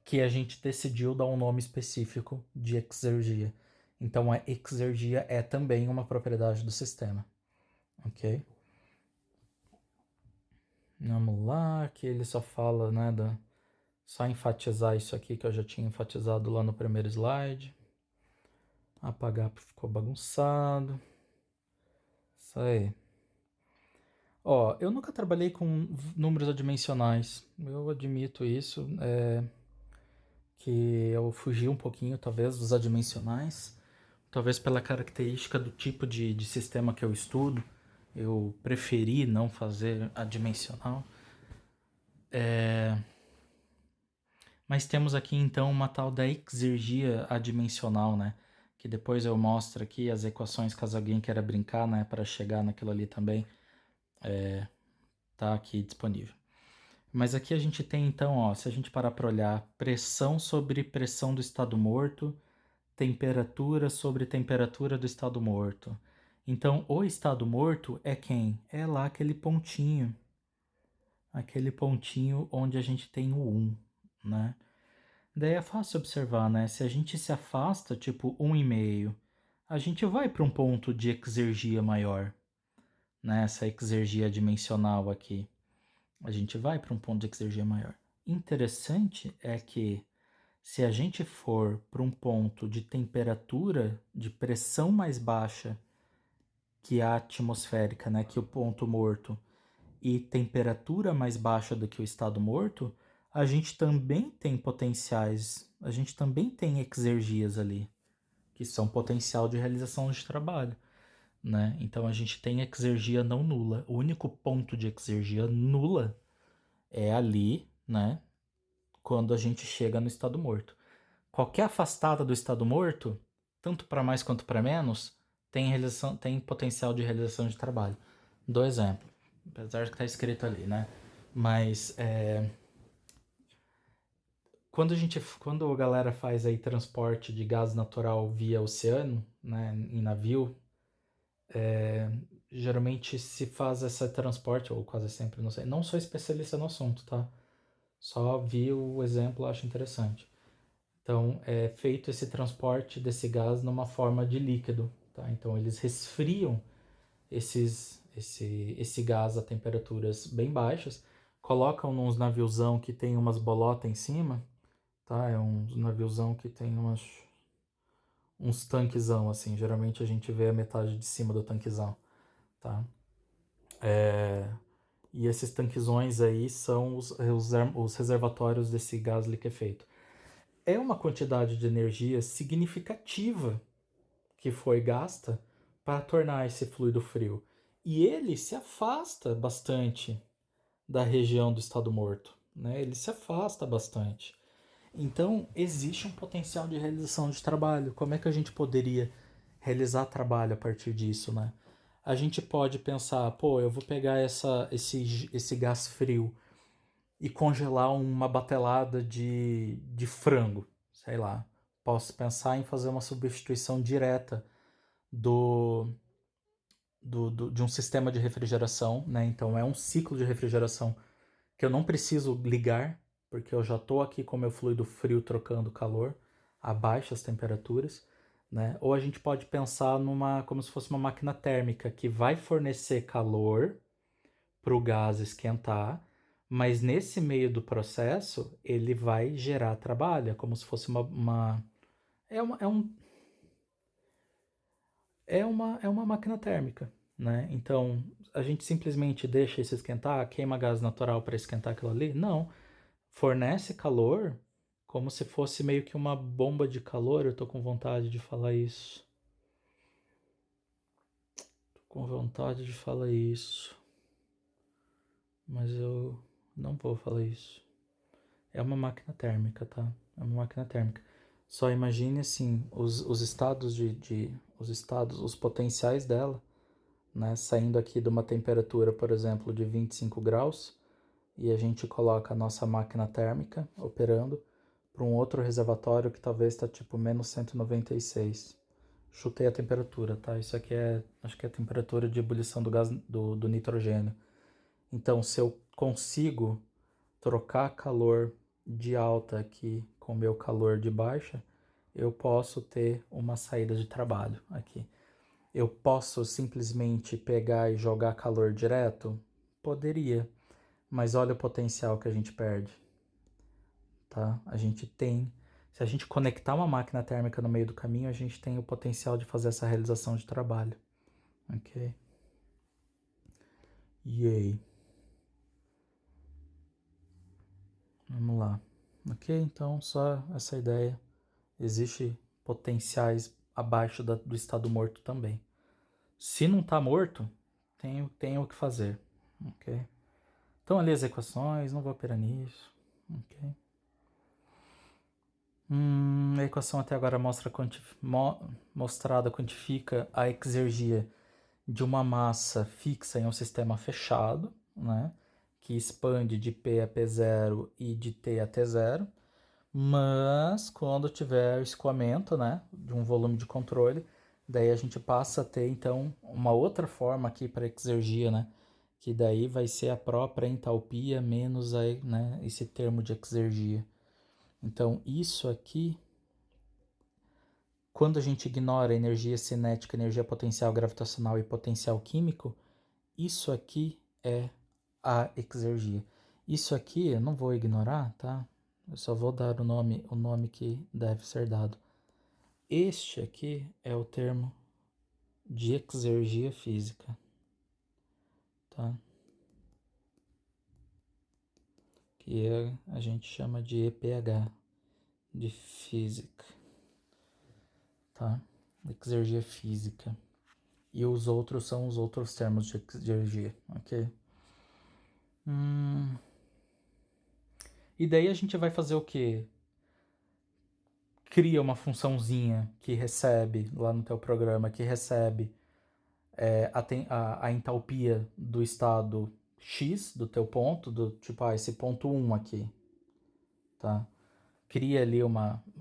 que a gente decidiu dar um nome específico de exergia. Então a exergia é também uma propriedade do sistema, ok? Vamos lá, que ele só fala, né, só enfatizar isso aqui que eu já tinha enfatizado lá no primeiro slide. Apagar porque ficou bagunçado. Isso aí. Ó, eu nunca trabalhei com números adimensionais. Eu admito isso, que eu fugi um pouquinho, talvez, dos adimensionais. Talvez pela característica do tipo de sistema que eu estudo, eu preferi não fazer adimensional. Mas temos aqui então uma tal da exergia adimensional, né? Que depois eu mostro aqui as equações caso alguém queira brincar, né? Para chegar naquilo ali também, tá aqui disponível. Mas aqui a gente tem então, ó, se a gente parar para olhar, pressão sobre pressão do estado morto, temperatura sobre temperatura do estado morto. Então, o estado morto é quem? É lá aquele pontinho onde a gente tem o 1, né? Daí é fácil observar, né? Se a gente se afasta, tipo 1,5, a gente vai para um ponto de exergia maior, né? Essa exergia dimensional aqui. A gente vai para um ponto de exergia maior. Interessante é que se a gente for para um ponto de temperatura, de pressão mais baixa que a atmosférica, né, que o ponto morto, e temperatura mais baixa do que o estado morto, a gente também tem potenciais, a gente também tem exergias ali, que são potencial de realização de trabalho, né? Então a gente tem exergia não nula. O único ponto de exergia nula é ali, né, quando a gente chega no estado morto. Qualquer afastada do estado morto, tanto para mais quanto para menos, tem potencial de realização de trabalho. Dou exemplo, apesar de que está escrito ali, né? Mas quando a galera faz aí transporte de gás natural via oceano, né, em navio, geralmente se faz esse transporte, ou quase sempre, não sei. Não sou especialista no assunto, tá? Só vi o exemplo, acho interessante. Então, é feito esse transporte desse gás numa forma de líquido, tá? Então, eles resfriam esse gás a temperaturas bem baixas, colocam nos naviozão que tem umas bolotas em cima, tá? É um naviozão que tem uns tanquezão, assim. Geralmente a gente vê a metade de cima do tanquezão, tá? E esses tanquezões aí são os reservatórios desse gás liquefeito. É uma quantidade de energia significativa que foi gasta para tornar esse fluido frio. E ele se afasta bastante da região do estado morto, né? Ele se afasta bastante. Então, existe um potencial de realização de trabalho. Como é que a gente poderia realizar trabalho a partir disso, né? A gente pode pensar, pô, eu vou pegar esse gás frio e congelar uma batelada de frango, sei lá. Posso pensar em fazer uma substituição direta do, de um sistema de refrigeração, né? Então é um ciclo de refrigeração que eu não preciso ligar, porque eu já estou aqui com meu fluido frio trocando calor a baixas temperaturas, né? Ou a gente pode pensar como se fosse uma máquina térmica que vai fornecer calor para o gás esquentar, mas nesse meio do processo ele vai gerar trabalho, é como se fosse é, uma, é, um, é uma máquina térmica, né? Então a gente simplesmente deixa isso esquentar, queima gás natural para esquentar aquilo ali? Não. Fornece calor como se fosse meio que uma bomba de calor. Eu tô com vontade de falar isso. Tô com vontade de falar isso. Mas eu não vou falar isso. É uma máquina térmica, tá? É uma máquina térmica. Só imagine assim, os estados os potenciais dela, né? Saindo aqui de uma temperatura, por exemplo, de 25 graus, e a gente coloca a nossa máquina térmica operando para um outro reservatório que talvez está tipo menos 196. Chutei a temperatura, tá? Isso aqui acho que é a temperatura de ebulição do gás do nitrogênio. Então, se eu consigo trocar calor de alta aqui com meu calor de baixa, eu posso ter uma saída de trabalho aqui. Eu posso simplesmente pegar e jogar calor direto? Poderia, mas olha o potencial que a gente perde, tá? A gente tem, se a gente conectar uma máquina térmica no meio do caminho, a gente tem o potencial de fazer essa realização de trabalho, ok? Yay. Vamos lá. Ok, então só essa ideia. Existe potenciais abaixo do estado morto também. Se não está morto, tem o que fazer, ok? Então ali as equações, não vou operar nisso, ok? A equação até agora mostrada quantifica a exergia de uma massa fixa em um sistema fechado, né? Que expande de P a P0 e de T a T0, mas quando tiver o escoamento, né, de um volume de controle, daí a gente passa a ter então uma outra forma aqui para exergia, né, que daí vai ser a própria entalpia menos né, esse termo de exergia. Então isso aqui, quando a gente ignora energia cinética, energia potencial gravitacional e potencial químico, isso aqui é a exergia. Isso aqui eu não vou ignorar, tá? Eu só vou dar o nome que deve ser dado. Este aqui é o termo de exergia física, tá? Que a gente chama de EPH, de física, tá? Exergia física. E os outros são os outros termos de exergia, ok? E daí a gente vai fazer o quê? Cria uma funçãozinha que recebe lá no teu programa, que recebe a entalpia do estado X do teu ponto, do tipo, esse ponto 1 aqui, tá? Cria ali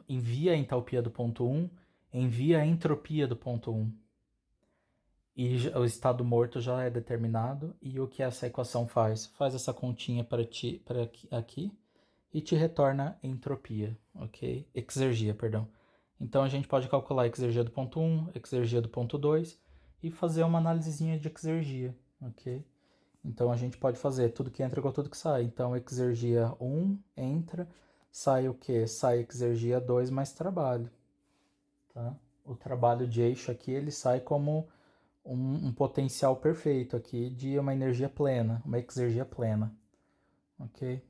envia a entalpia do ponto 1, envia a entropia do ponto 1. E o estado morto já é determinado, e o que essa equação faz? Faz essa continha para aqui e te retorna entropia, ok? Exergia, perdão. Então a gente pode calcular a exergia do ponto 1, exergia do ponto 2 e fazer uma análisezinha de exergia, ok? Então a gente pode fazer tudo que entra igual tudo que sai. Então exergia 1 entra, sai o quê? Sai exergia 2 mais trabalho, tá? O trabalho de eixo aqui, ele sai como um potencial perfeito aqui de uma energia plena, uma exergia plena, ok?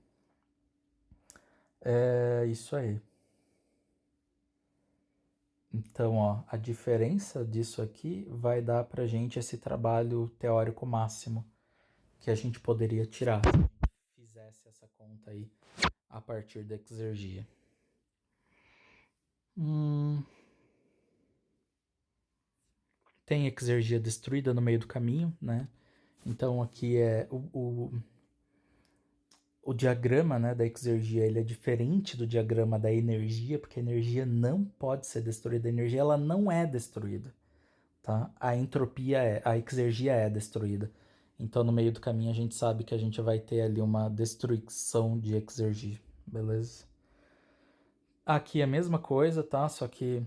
É isso aí. Então, ó, a diferença disso aqui vai dar pra gente esse trabalho teórico máximo que a gente poderia tirar se a gente fizesse essa conta aí a partir da exergia. Tem exergia destruída no meio do caminho, né? Então aqui é o diagrama, né, da exergia, ele é diferente do diagrama da energia, porque a energia não pode ser destruída, a energia ela não é destruída, tá? A entropia é, a exergia é destruída. Então no meio do caminho a gente sabe que a gente vai ter ali uma destruição de exergia, beleza? Aqui é a mesma coisa, tá? Só que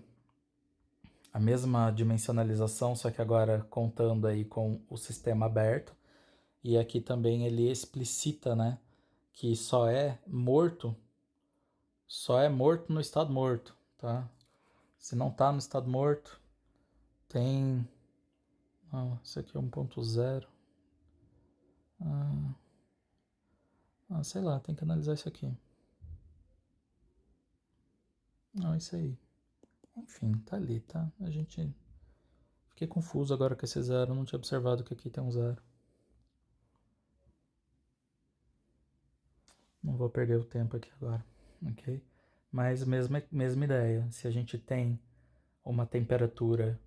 a mesma dimensionalização, só que agora contando aí com o sistema aberto. E aqui também ele explicita, né, que só é morto no estado morto, tá? Se não tá no estado morto, tem... Não, isso aqui é 1.0. Sei lá, tem que analisar isso aqui. Não, isso aí. Enfim, tá ali, tá? A gente... Fiquei confuso agora com esse zero, não tinha observado que aqui tem um zero. Não vou perder o tempo aqui agora, ok? Mas mesma ideia, se a gente tem uma temperatura,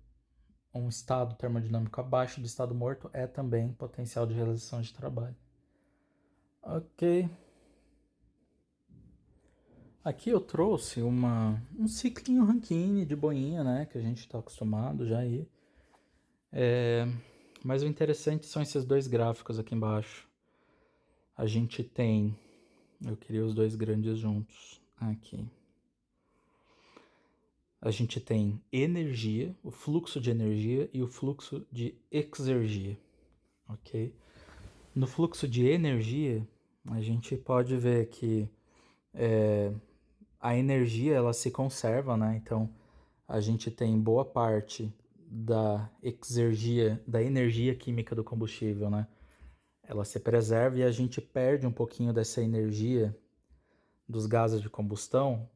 um estado termodinâmico abaixo do estado morto, é também potencial de realização de trabalho. Ok. Aqui eu trouxe um ciclinho Rankine de boinha, né? Que a gente está acostumado já aí. Mas o interessante são esses dois gráficos aqui embaixo. A gente tem... Eu queria os dois grandes juntos. Aqui. A gente tem energia, o fluxo de energia e o fluxo de exergia, ok? No fluxo de energia, a gente pode ver que a energia ela se conserva, né? Então a gente tem boa parte da exergia, da energia química do combustível, né? Ela se preserva e a gente perde um pouquinho dessa energia dos gases de combustão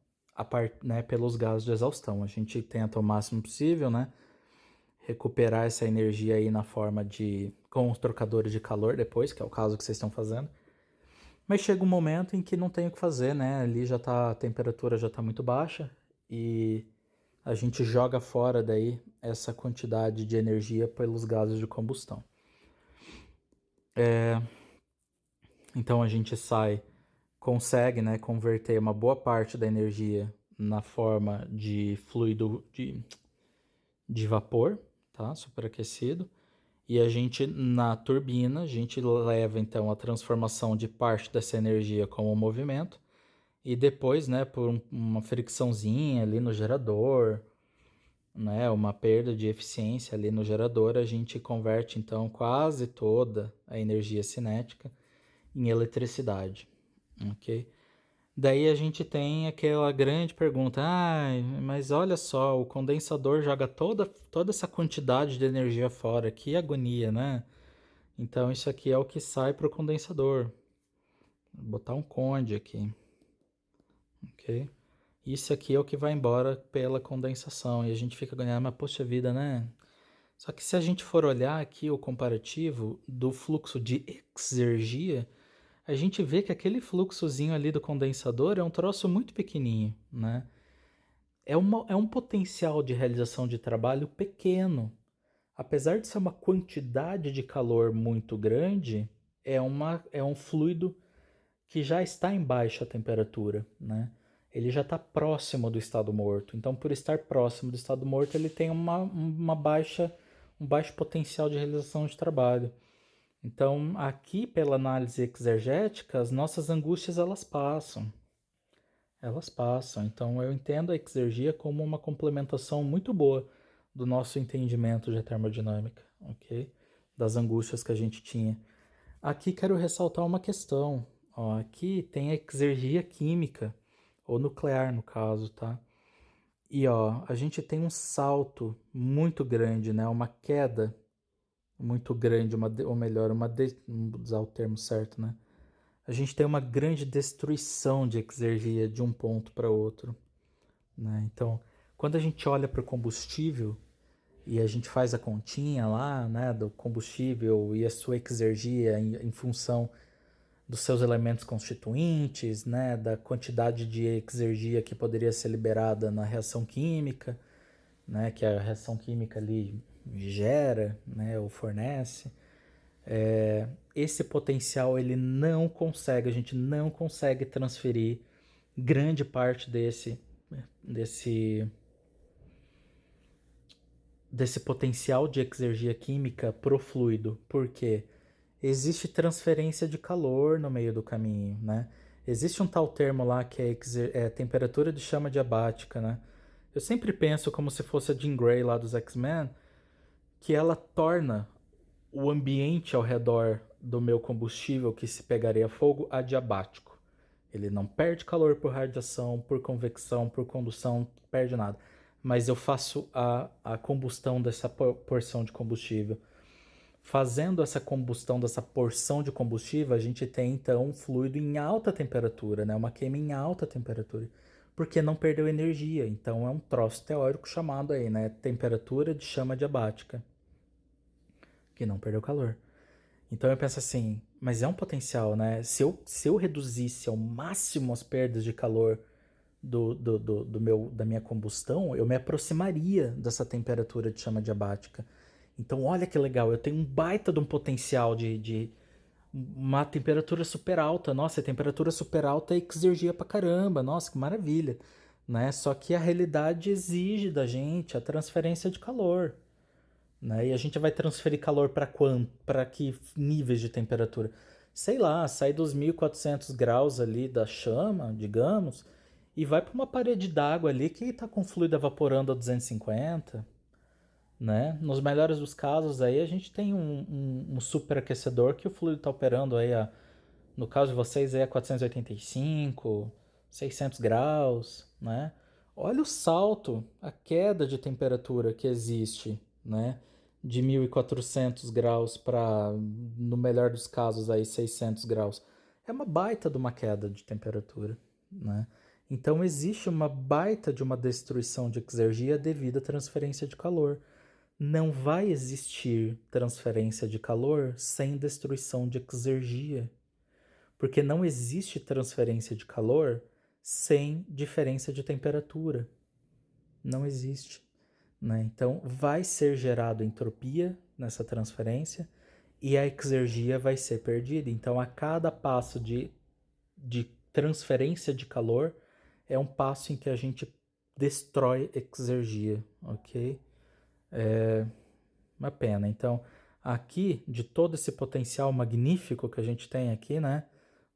né, pelos gases de exaustão. A gente tenta o máximo possível, né? Recuperar essa energia aí na forma de com os trocadores de calor depois, que é o caso que vocês estão fazendo. Mas chega um momento em que não tem o que fazer, né? Ali já tá, a temperatura já está muito baixa e a gente joga fora daí essa quantidade de energia pelos gases de combustão. Então a gente consegue, né, converter uma boa parte da energia na forma de fluido de vapor, tá? Superaquecido. E a gente, na turbina, a gente leva então a transformação de parte dessa energia como movimento e depois, né, por uma fricçãozinha ali no gerador, né, uma perda de eficiência ali no gerador, a gente converte então quase toda a energia cinética em eletricidade, ok? Daí a gente tem aquela grande pergunta, mas olha só, o condensador joga toda essa quantidade de energia fora, que agonia, né? Então isso aqui é o que sai para o condensador. Vou botar um conde aqui, ok? Isso aqui é o que vai embora pela condensação e a gente fica ganhando, mas poxa vida, né? Só que se a gente for olhar aqui o comparativo do fluxo de exergia, a gente vê que aquele fluxozinho ali do condensador é um troço muito pequenininho, né? É um potencial de realização de trabalho pequeno. Apesar de ser uma quantidade de calor muito grande, é um fluido que já está em baixa temperatura, né? Ele já está próximo do estado morto. Então, por estar próximo do estado morto, ele tem um baixo potencial de realização de trabalho. Então, aqui, pela análise exergética, as nossas angústias, elas passam. Elas passam. Então, eu entendo a exergia como uma complementação muito boa do nosso entendimento de termodinâmica, ok? das angústias que a gente tinha. Aqui quero ressaltar uma questão. Ó, aqui tem a exergia química, ou nuclear no caso, tá? E ó, a gente tem um salto muito grande, né? Uma queda muito grande, ou melhor, vamos usar o termo certo, né? A gente tem uma grande destruição de exergia de um ponto para outro, né? Então, quando a gente olha para o combustível e a gente faz a continha lá, né, do combustível e a sua exergia em função dos seus elementos constituintes, né, da quantidade de exergia que poderia ser liberada na reação química, né, que a reação química ali gera, né, ou fornece, esse potencial ele não consegue, a gente não consegue transferir grande parte desse, desse potencial de exergia química pro fluido, porque existe transferência de calor no meio do caminho, né? Existe um tal termo lá que é temperatura de chama diabática, né? Eu sempre penso como se fosse a Jean Grey lá dos X-Men, que ela torna o ambiente ao redor do meu combustível que se pegaria fogo adiabático. Ele não perde calor por radiação, por convecção, por condução, perde nada. Mas eu faço a combustão dessa porção de combustível. Fazendo essa combustão dessa porção de combustível, a gente tem então um fluido em alta temperatura, né? Uma queima em alta temperatura, porque não perdeu energia. Então é um troço teórico chamado aí, né? Temperatura de chama diabática, que não perdeu calor. Então eu penso assim, mas é um potencial, né? Se eu reduzisse ao máximo as perdas de calor da minha combustão, eu me aproximaria dessa temperatura de chama diabática. Então olha que legal, eu tenho um baita de um potencial de uma temperatura super alta. Nossa, a temperatura super alta é exergia pra caramba, nossa, que maravilha. Né? Só que a realidade exige da gente a transferência de calor. Né? E a gente vai transferir calor para quanto? Para que níveis de temperatura? Sei lá, sai dos 1400 graus ali da chama, digamos, e vai para uma parede d'água ali que está com fluido evaporando a 250, né? Nos melhores dos casos aí a gente tem um superaquecedor que o fluido está operando aí no caso de vocês aí a 485, 600 graus, né? Olha o salto, a queda de temperatura que existe, né? De 1400 graus para, no melhor dos casos, aí 600 graus. É uma baita de uma queda de temperatura, né? Então existe uma baita de uma destruição de exergia devido à transferência de calor. Não vai existir transferência de calor sem destruição de exergia, porque não existe transferência de calor sem diferença de temperatura. Não existe. Né? Então, vai ser gerado entropia nessa transferência e a exergia vai ser perdida. Então, a cada passo de transferência de calor é um passo em que a gente destrói exergia, ok? É uma pena. Então, aqui, de todo esse potencial magnífico que a gente tem aqui, né,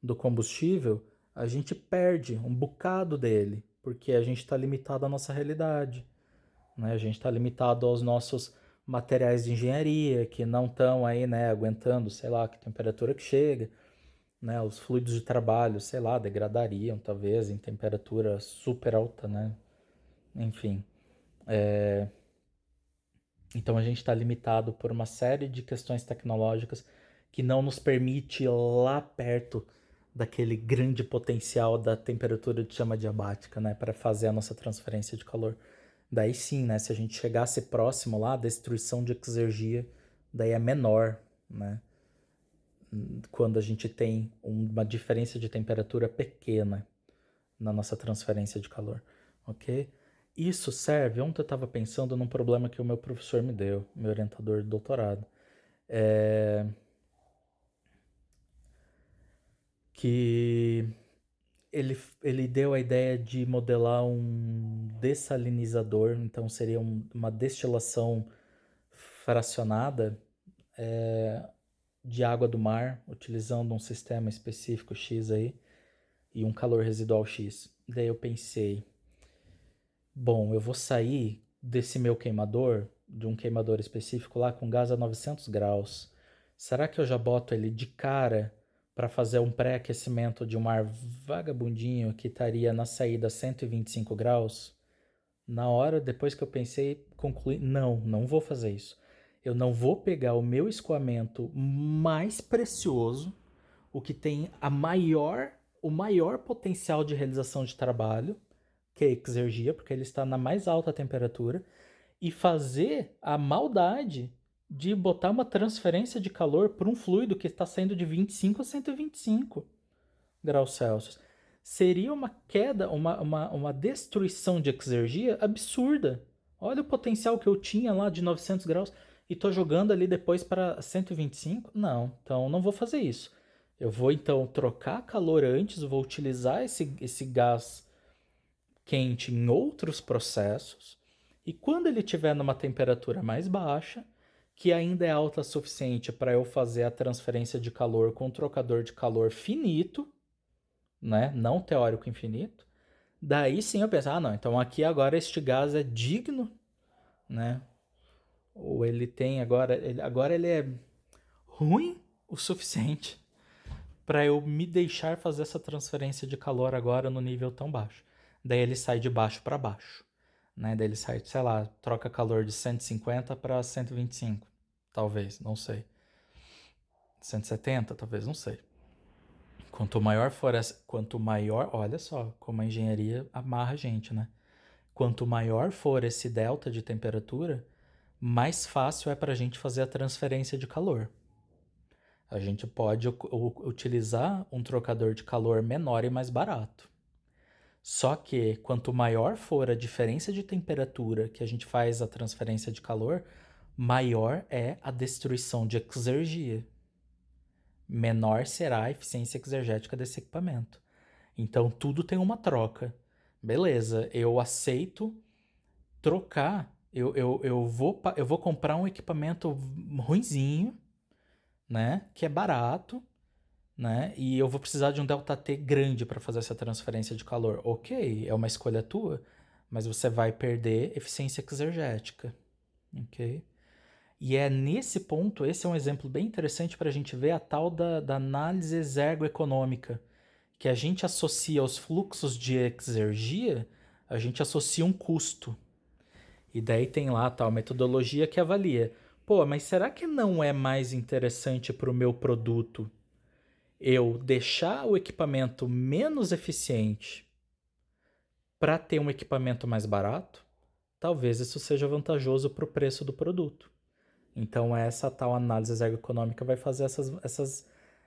do combustível, a gente perde um bocado dele, porque a gente está limitado à nossa realidade. Né? A gente está limitado aos nossos materiais de engenharia que não estão aí, né, aguentando, sei lá, que temperatura que chega, né? Os fluidos de trabalho, sei lá, degradariam talvez em temperatura super alta, né? Enfim, então a gente está limitado por uma série de questões tecnológicas que não nos permite ir lá perto daquele grande potencial da temperatura de chama diabática, né, para fazer a nossa transferência de calor. Daí sim, né, se a gente chegasse próximo lá, a destruição de exergia daí é menor, né, quando a gente tem uma diferença de temperatura pequena na nossa transferência de calor, ok? Isso serve, ontem eu estava pensando num problema que o meu professor me deu, meu orientador de doutorado, que ele deu a ideia de modelar um dessalinizador, então seria uma destilação fracionada de água do mar, utilizando um sistema específico X aí, e um calor residual X. Daí eu pensei, bom, eu vou sair desse meu queimador, de um queimador específico lá, com gás a 900 graus. será que eu já boto ele de cara para fazer um pré-aquecimento de um ar vagabundinho que estaria na saída a 125 graus? Na hora, depois que eu pensei, concluí, não vou fazer isso. Eu não vou pegar o meu escoamento mais precioso, o que tem o maior potencial de realização de trabalho, que é a exergia, porque ele está na mais alta temperatura, e fazer a maldade de botar uma transferência de calor para um fluido que está saindo de 25 a 125 graus Celsius. Seria uma queda, uma destruição de exergia absurda. Olha o potencial que eu tinha lá de 900 graus e estou jogando ali depois para 125? Não, então não vou fazer isso. Eu vou então trocar calor antes, vou utilizar esse gás quente em outros processos, e quando ele estiver numa temperatura mais baixa, que ainda é alta o suficiente para eu fazer a transferência de calor com um trocador de calor finito, né? Não teórico infinito, daí sim eu penso, não, então aqui agora este gás é digno, né? Ou ele tem agora ele é ruim o suficiente para eu me deixar fazer essa transferência de calor agora no nível tão baixo. Daí ele sai de baixo para baixo, né? Daí ele sai, sei lá, troca calor de 150 para 125, talvez, não sei. 170, talvez, não sei. Quanto maior, olha só como a engenharia amarra a gente, né? Quanto maior for esse delta de temperatura, mais fácil é para a gente fazer a transferência de calor. A gente pode utilizar um trocador de calor menor e mais barato. Só que quanto maior for a diferença de temperatura que a gente faz a transferência de calor, maior é a destruição de exergia. Menor será a eficiência exergética desse equipamento. Então tudo tem uma troca. Beleza, eu aceito trocar. Eu vou comprar um equipamento ruinzinho, né? Que é barato, né? E eu vou precisar de um ΔT grande para fazer essa transferência de calor. Ok, é uma escolha tua, mas você vai perder eficiência exergética, ok? E é nesse ponto, esse é um exemplo bem interessante para a gente ver a tal da análise exergoeconômica, que a gente associa aos fluxos de exergia, a gente associa um custo. E daí tem lá a tal metodologia que avalia. Pô, mas será que não é mais interessante para o meu produto eu deixar o equipamento menos eficiente para ter um equipamento mais barato? Talvez isso seja vantajoso para o preço do produto. Então essa tal análise ergoeconômica vai fazer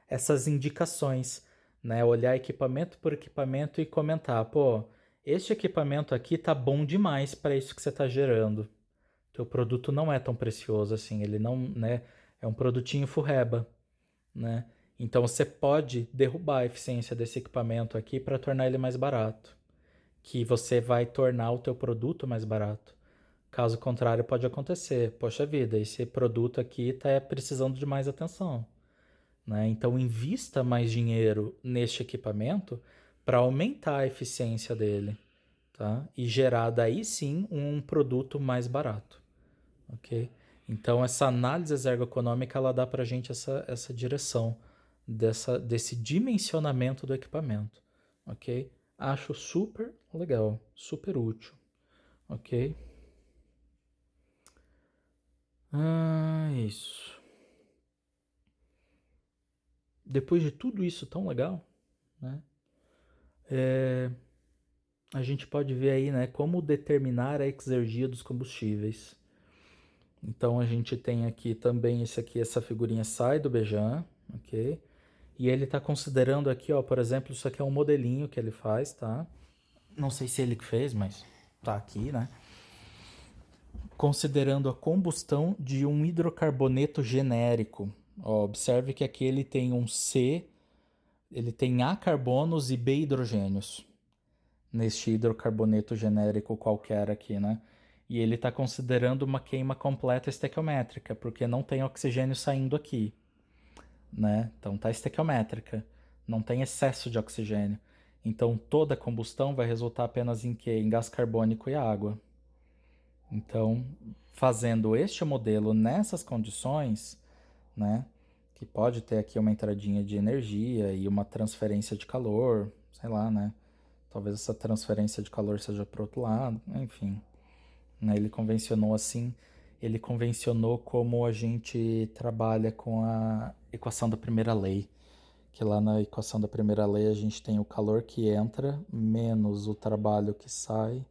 essas indicações, né? Olhar equipamento por equipamento e comentar, pô, este equipamento aqui tá bom demais para isso que você está gerando. Teu produto não é tão precioso assim, ele não, né? É um produtinho furreba, né? Então você pode derrubar a eficiência desse equipamento aqui para tornar ele mais barato, que você vai tornar o teu produto mais barato. Caso contrário, pode acontecer. Poxa vida, esse produto aqui está precisando de mais atenção, né? Então invista mais dinheiro neste equipamento para aumentar a eficiência dele, tá? E gerar daí sim um produto mais barato, ok? Então essa análise ergoeconômica ela dá para a gente essa direção desse dimensionamento do equipamento, ok? Acho super legal, super útil, ok? Isso. Depois de tudo isso tão legal, né? A gente pode ver aí, né, como determinar a exergia dos combustíveis. Então a gente tem aqui também essa figurinha sai do Bejan, ok? E ele está considerando aqui, ó, por exemplo, isso aqui é um modelinho que ele faz, tá? Não sei se ele que fez, mas tá aqui, né? Considerando a combustão de um hidrocarboneto genérico. Ó, observe que aqui ele tem um C, ele tem A carbonos e B hidrogênios neste hidrocarboneto genérico qualquer aqui, né? E ele está considerando uma queima completa estequiométrica, porque não tem oxigênio saindo aqui, né? Então tá estequiométrica, não tem excesso de oxigênio. Então toda a combustão vai resultar apenas em quê? Em gás carbônico e água. Então, fazendo este modelo nessas condições, né? que pode ter aqui uma entradinha de energia e uma transferência de calor, sei lá, né? Talvez essa transferência de calor seja para outro lado, enfim. Né? Ele convencionou assim, ele convencionou como a gente trabalha com a equação da primeira lei, que lá na equação da primeira lei a gente tem o calor que entra menos o trabalho que sai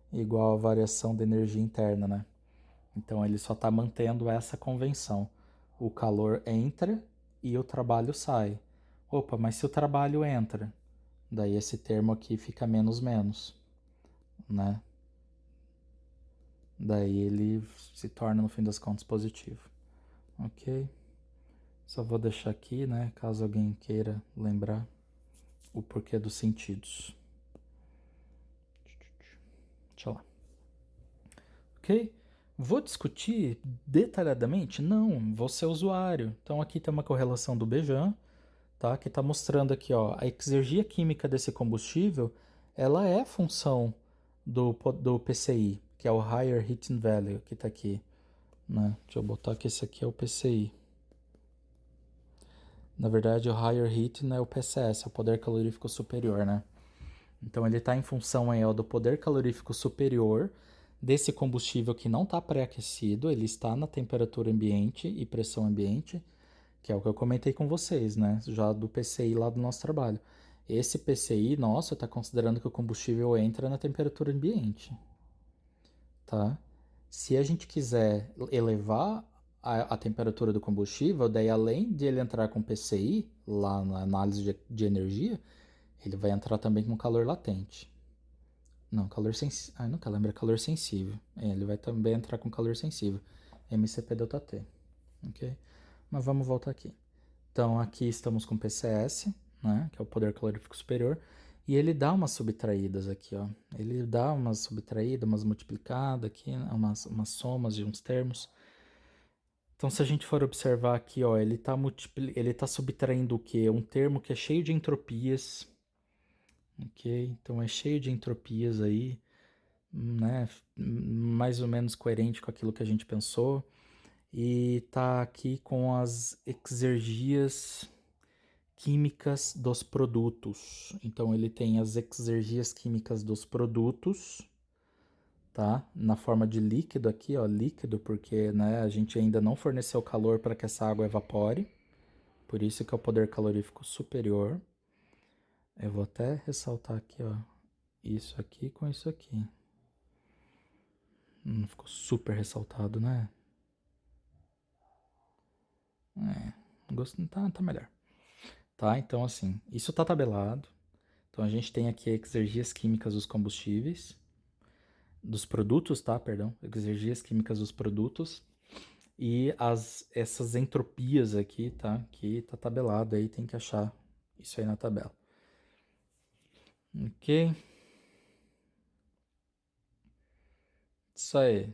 igual a variação da energia interna, né? Então ele só está mantendo essa convenção. O calor entra e o trabalho sai. Opa, mas se o trabalho entra, daí esse termo aqui fica menos menos, né? Daí ele se torna no fim das contas positivo. Ok? Só vou deixar aqui, né? Caso alguém queira lembrar o porquê dos sentidos. Deixa lá. Ok? Vou discutir detalhadamente? Não, vou ser usuário. Então aqui tem uma correlação do Bejan, tá? Que está mostrando aqui, ó, a exergia química desse combustível, ela é função do PCI, que é o Higher Heating Value, que está aqui, né? Deixa eu botar que esse aqui é o PCI. Na verdade, o Higher Heating é o PCS, é o poder calorífico superior, né? Então ele está em função aí, ó, do poder calorífico superior desse combustível que não está pré-aquecido, ele está na temperatura ambiente e pressão ambiente, que é o que eu comentei com vocês, né? Já do PCI lá do nosso trabalho. Esse PCI nosso está considerando que o combustível entra na temperatura ambiente, tá? Se a gente quiser elevar a temperatura do combustível, daí além de ele entrar com PCI, lá na análise de energia, ele vai entrar também com calor latente. Não, calor sensível. Ah, nunca lembro, é calor sensível. Ele vai também entrar com calor sensível. MCP ΔT. Ok? Mas vamos voltar aqui. Então aqui estamos com PCS, né? Que é o poder calorífico superior. E ele dá umas subtraídas aqui, ó. Ele dá umas subtraídas, umas multiplicadas aqui, umas somas de uns termos. Então, se a gente for observar aqui, ó, ele tá subtraindo o quê? Um termo que é cheio de entropias, ok? Então, é cheio de entropias aí, né? Mais ou menos coerente com aquilo que a gente pensou. E tá aqui com as exergias químicas dos produtos. Então, ele tem as exergias químicas dos produtos, tá? Na forma de líquido aqui, ó, líquido, porque, né, a gente ainda não forneceu calor para que essa água evapore. Por isso que é o poder calorífico superior. Eu vou até ressaltar aqui, ó, isso aqui com isso aqui. Ficou super ressaltado, né? Gosto, tá melhor. Tá, então assim, isso tá tabelado. Então a gente tem aqui exergias químicas dos combustíveis, dos produtos, tá? Perdão, exergias químicas dos produtos e essas entropias aqui, tá? Que tá tabelado aí, tem que achar isso aí na tabela. Ok? Isso aí.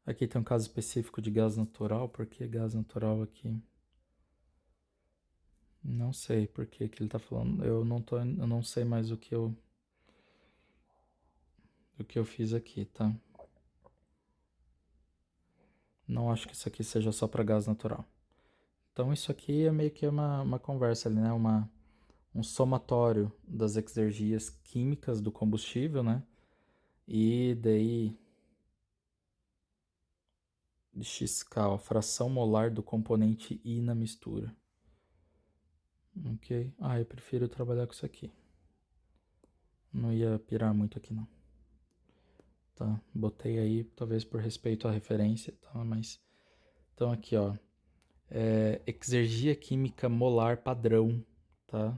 Aqui tem um caso específico de gás natural. Por que gás natural aqui? Não sei por que ele tá falando. Eu não sei mais o que eu fiz aqui, tá? Não acho que isso aqui seja só para gás natural. Então isso aqui é meio que uma conversa ali, né? Um somatório das exergias químicas do combustível, né? E daí de XK, a fração molar do componente I na mistura. Ok? Ah, eu prefiro trabalhar com isso aqui. Não ia pirar muito aqui, não. Tá, botei aí, talvez por respeito à referência, tá? Mas, então aqui, ó. Exergia química molar padrão, tá?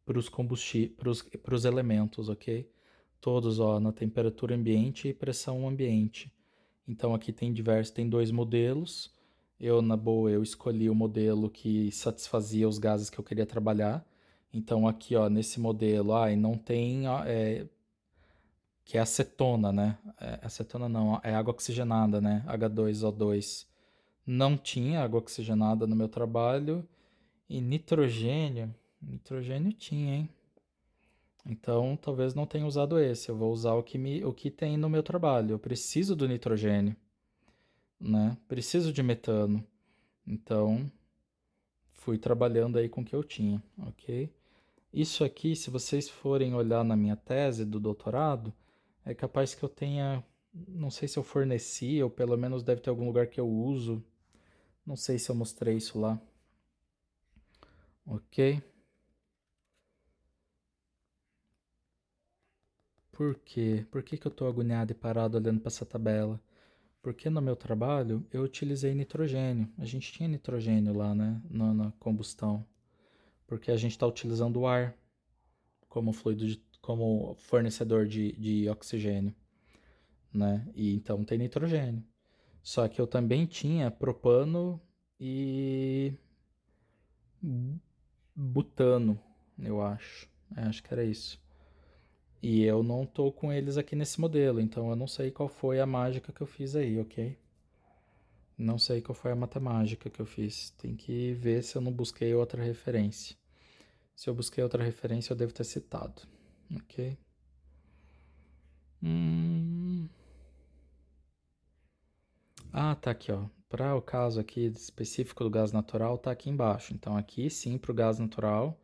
Para os elementos, ok? Todos, ó, na temperatura ambiente e pressão ambiente. Então aqui tem dois modelos. Na boa, eu escolhi o modelo que satisfazia os gases que eu queria trabalhar. Então aqui, ó, nesse modelo, não tem, que é acetona, né? Acetona não, é água oxigenada, né? H2O2. Não tinha água oxigenada no meu trabalho. E nitrogênio tinha, hein? Então, talvez não tenha usado esse. Eu vou usar o que tem no meu trabalho. Eu preciso do nitrogênio, né? Preciso de metano. Então, fui trabalhando aí com o que eu tinha, ok? Isso aqui, se vocês forem olhar na minha tese do doutorado, é capaz que eu tenha, não sei se eu forneci, ou pelo menos deve ter algum lugar que eu uso. Não sei se eu mostrei isso lá, ok? Por quê? Por que que eu estou agoniado e parado olhando para essa tabela? Porque no meu trabalho eu utilizei nitrogênio. A gente tinha nitrogênio lá, né? Na combustão. Porque a gente está utilizando o ar como fluido, como fornecedor de oxigênio, né? E então tem nitrogênio. Só que eu também tinha propano e butano, eu acho. Acho que era isso. E eu não tô com eles aqui nesse modelo, então eu não sei qual foi a mágica que eu fiz aí, ok? Não sei qual foi a matemática que eu fiz. Tem que ver se eu não busquei outra referência. Se eu busquei outra referência, eu devo ter citado, ok? Hum... Ah, tá aqui, ó. Para o caso aqui específico do gás natural, tá aqui embaixo. Então aqui sim para o gás natural,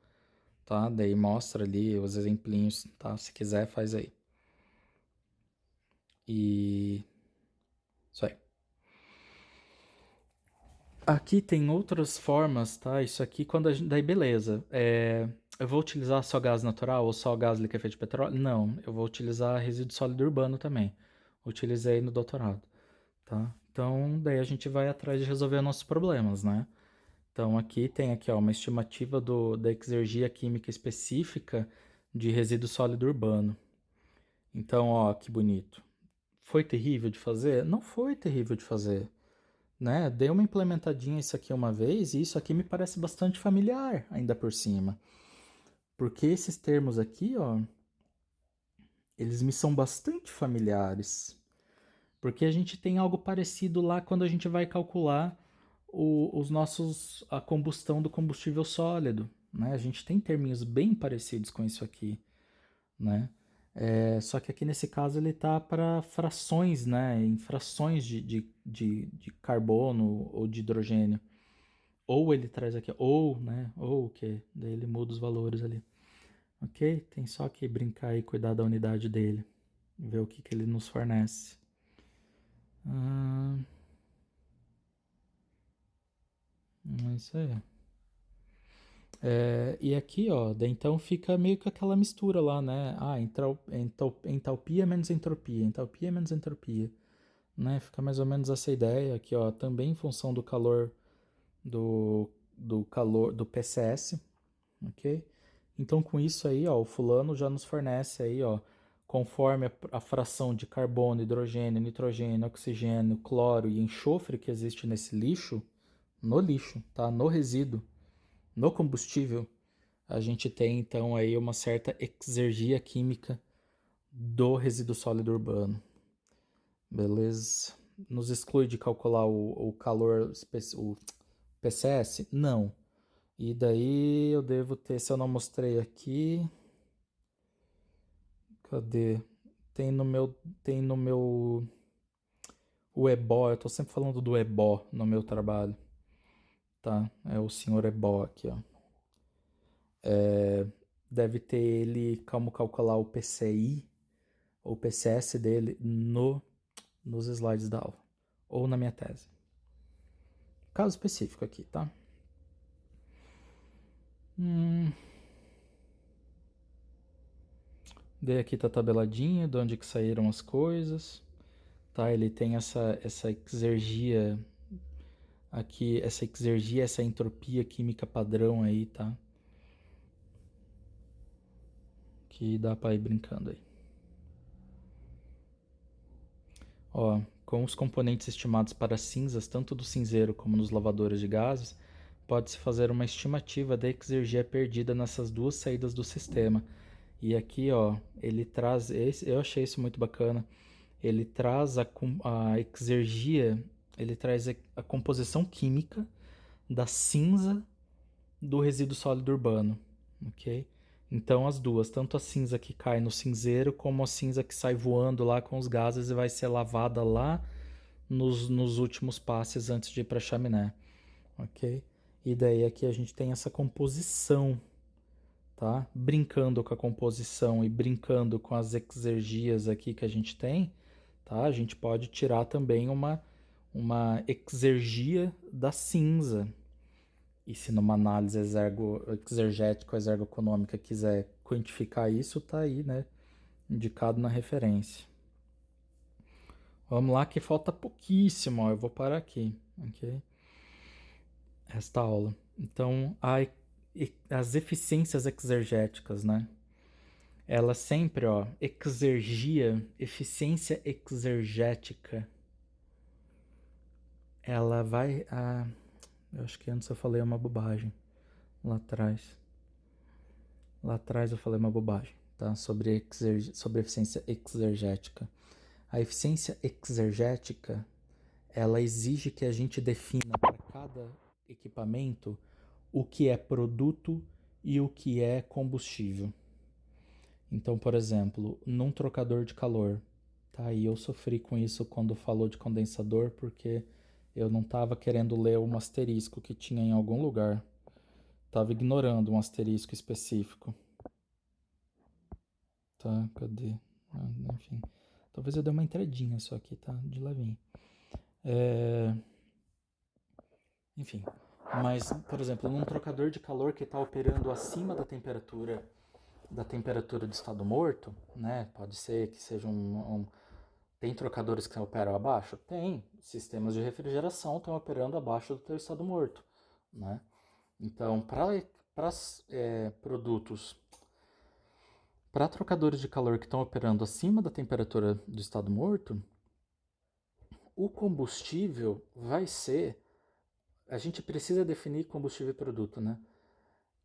tá? Daí mostra ali os exemplinhos, tá? Se quiser, faz aí. E isso aí. Aqui tem outras formas, tá? Isso aqui quando a gente... Daí beleza. Eu vou utilizar só gás natural ou só gás liquefeito de petróleo? Não, eu vou utilizar resíduo sólido urbano também. Utilizei no doutorado, tá? Então daí a gente vai atrás de resolver nossos problemas, né? Então aqui tem aqui, ó, uma estimativa da exergia química específica de resíduo sólido urbano. Então, ó, que bonito. Foi terrível de fazer? Não foi terrível de fazer, né? Dei uma implementadinha isso aqui uma vez e isso aqui me parece bastante familiar ainda por cima. Porque esses termos aqui, ó, eles me são bastante familiares. Porque a gente tem algo parecido lá quando a gente vai calcular a combustão do combustível sólido, né? A gente tem terminhos bem parecidos com isso aqui, né? Só que aqui nesse caso ele tá para frações, né? Em frações de carbono ou de hidrogênio. Ou ele traz aqui, ou, né? Ou o quê? Daí ele muda os valores ali. Ok? Tem só que brincar e cuidar da unidade dele. Ver o que ele nos fornece. Ah, é isso aí. E aqui, ó, daí então fica meio que aquela mistura lá, né? Ah, entalpia menos entropia menos entropia, né? Fica mais ou menos essa ideia aqui, ó, também em função do calor do calor do PCS, ok? Então com isso aí, ó, o fulano já nos fornece aí, ó, conforme a fração de carbono, hidrogênio, nitrogênio, oxigênio, cloro e enxofre que existe nesse lixo, no lixo, tá? No resíduo, no combustível, a gente tem então aí uma certa exergia química do resíduo sólido urbano. Beleza? Nos exclui de calcular o calor, o PCS? Não. E daí eu devo ter, se eu não mostrei aqui, cadê? Tem no meu, o ebó, eu tô sempre falando do ebó no meu trabalho, tá? É o senhor ebó aqui, ó. Deve ter ele como calcular o PCI ou PCS dele nos slides da aula ou na minha tese. Caso específico aqui, tá? Hum, daí aqui tá tabeladinha de onde que saíram as coisas, tá? Ele tem essa exergia aqui, essa exergia, essa entropia química padrão aí, tá? Que dá para ir brincando aí. Ó, com os componentes estimados para cinzas, tanto do cinzeiro como nos lavadores de gases, pode-se fazer uma estimativa da exergia perdida nessas duas saídas do sistema. E aqui, ó, ele traz, eu achei isso muito bacana, ele traz a exergia, ele traz a composição química da cinza do resíduo sólido urbano, ok? Então as duas, tanto a cinza que cai no cinzeiro, como a cinza que sai voando lá com os gases e vai ser lavada lá nos últimos passes antes de ir para a chaminé, ok? E daí aqui a gente tem essa composição, tá? Brincando com a composição e brincando com as exergias aqui que a gente tem, tá? A gente pode tirar também uma exergia da cinza. E se numa análise exergética ou exergoeconômica quiser quantificar isso, tá aí, né? Indicado na referência. Vamos lá que falta pouquíssimo, ó. Eu vou parar aqui, ok? Esta aula. Então, as eficiências exergéticas, né? Ela sempre, ó, exergia, eficiência exergética, ela vai... eu acho que antes eu falei uma bobagem lá atrás. Lá atrás eu falei uma bobagem, tá? Sobre eficiência exergética. A eficiência exergética, ela exige que a gente defina para cada equipamento o que é produto e o que é combustível. Então, por exemplo, num trocador de calor, tá? E eu sofri com isso quando falou de condensador, porque eu não estava querendo ler um asterisco que tinha em algum lugar. Estava ignorando um asterisco específico. Tá, cadê? Enfim. Talvez eu dê uma entradinha só aqui, tá? De levinho. Enfim. Mas, por exemplo, num trocador de calor que está operando acima da temperatura do estado morto, né? Pode ser que seja Tem trocadores que operam abaixo? Tem. Sistemas de refrigeração estão operando abaixo do teu estado morto, né? Então, para produtos, para trocadores de calor que estão operando acima da temperatura do estado morto, o combustível vai ser... A gente precisa definir combustível e produto, né?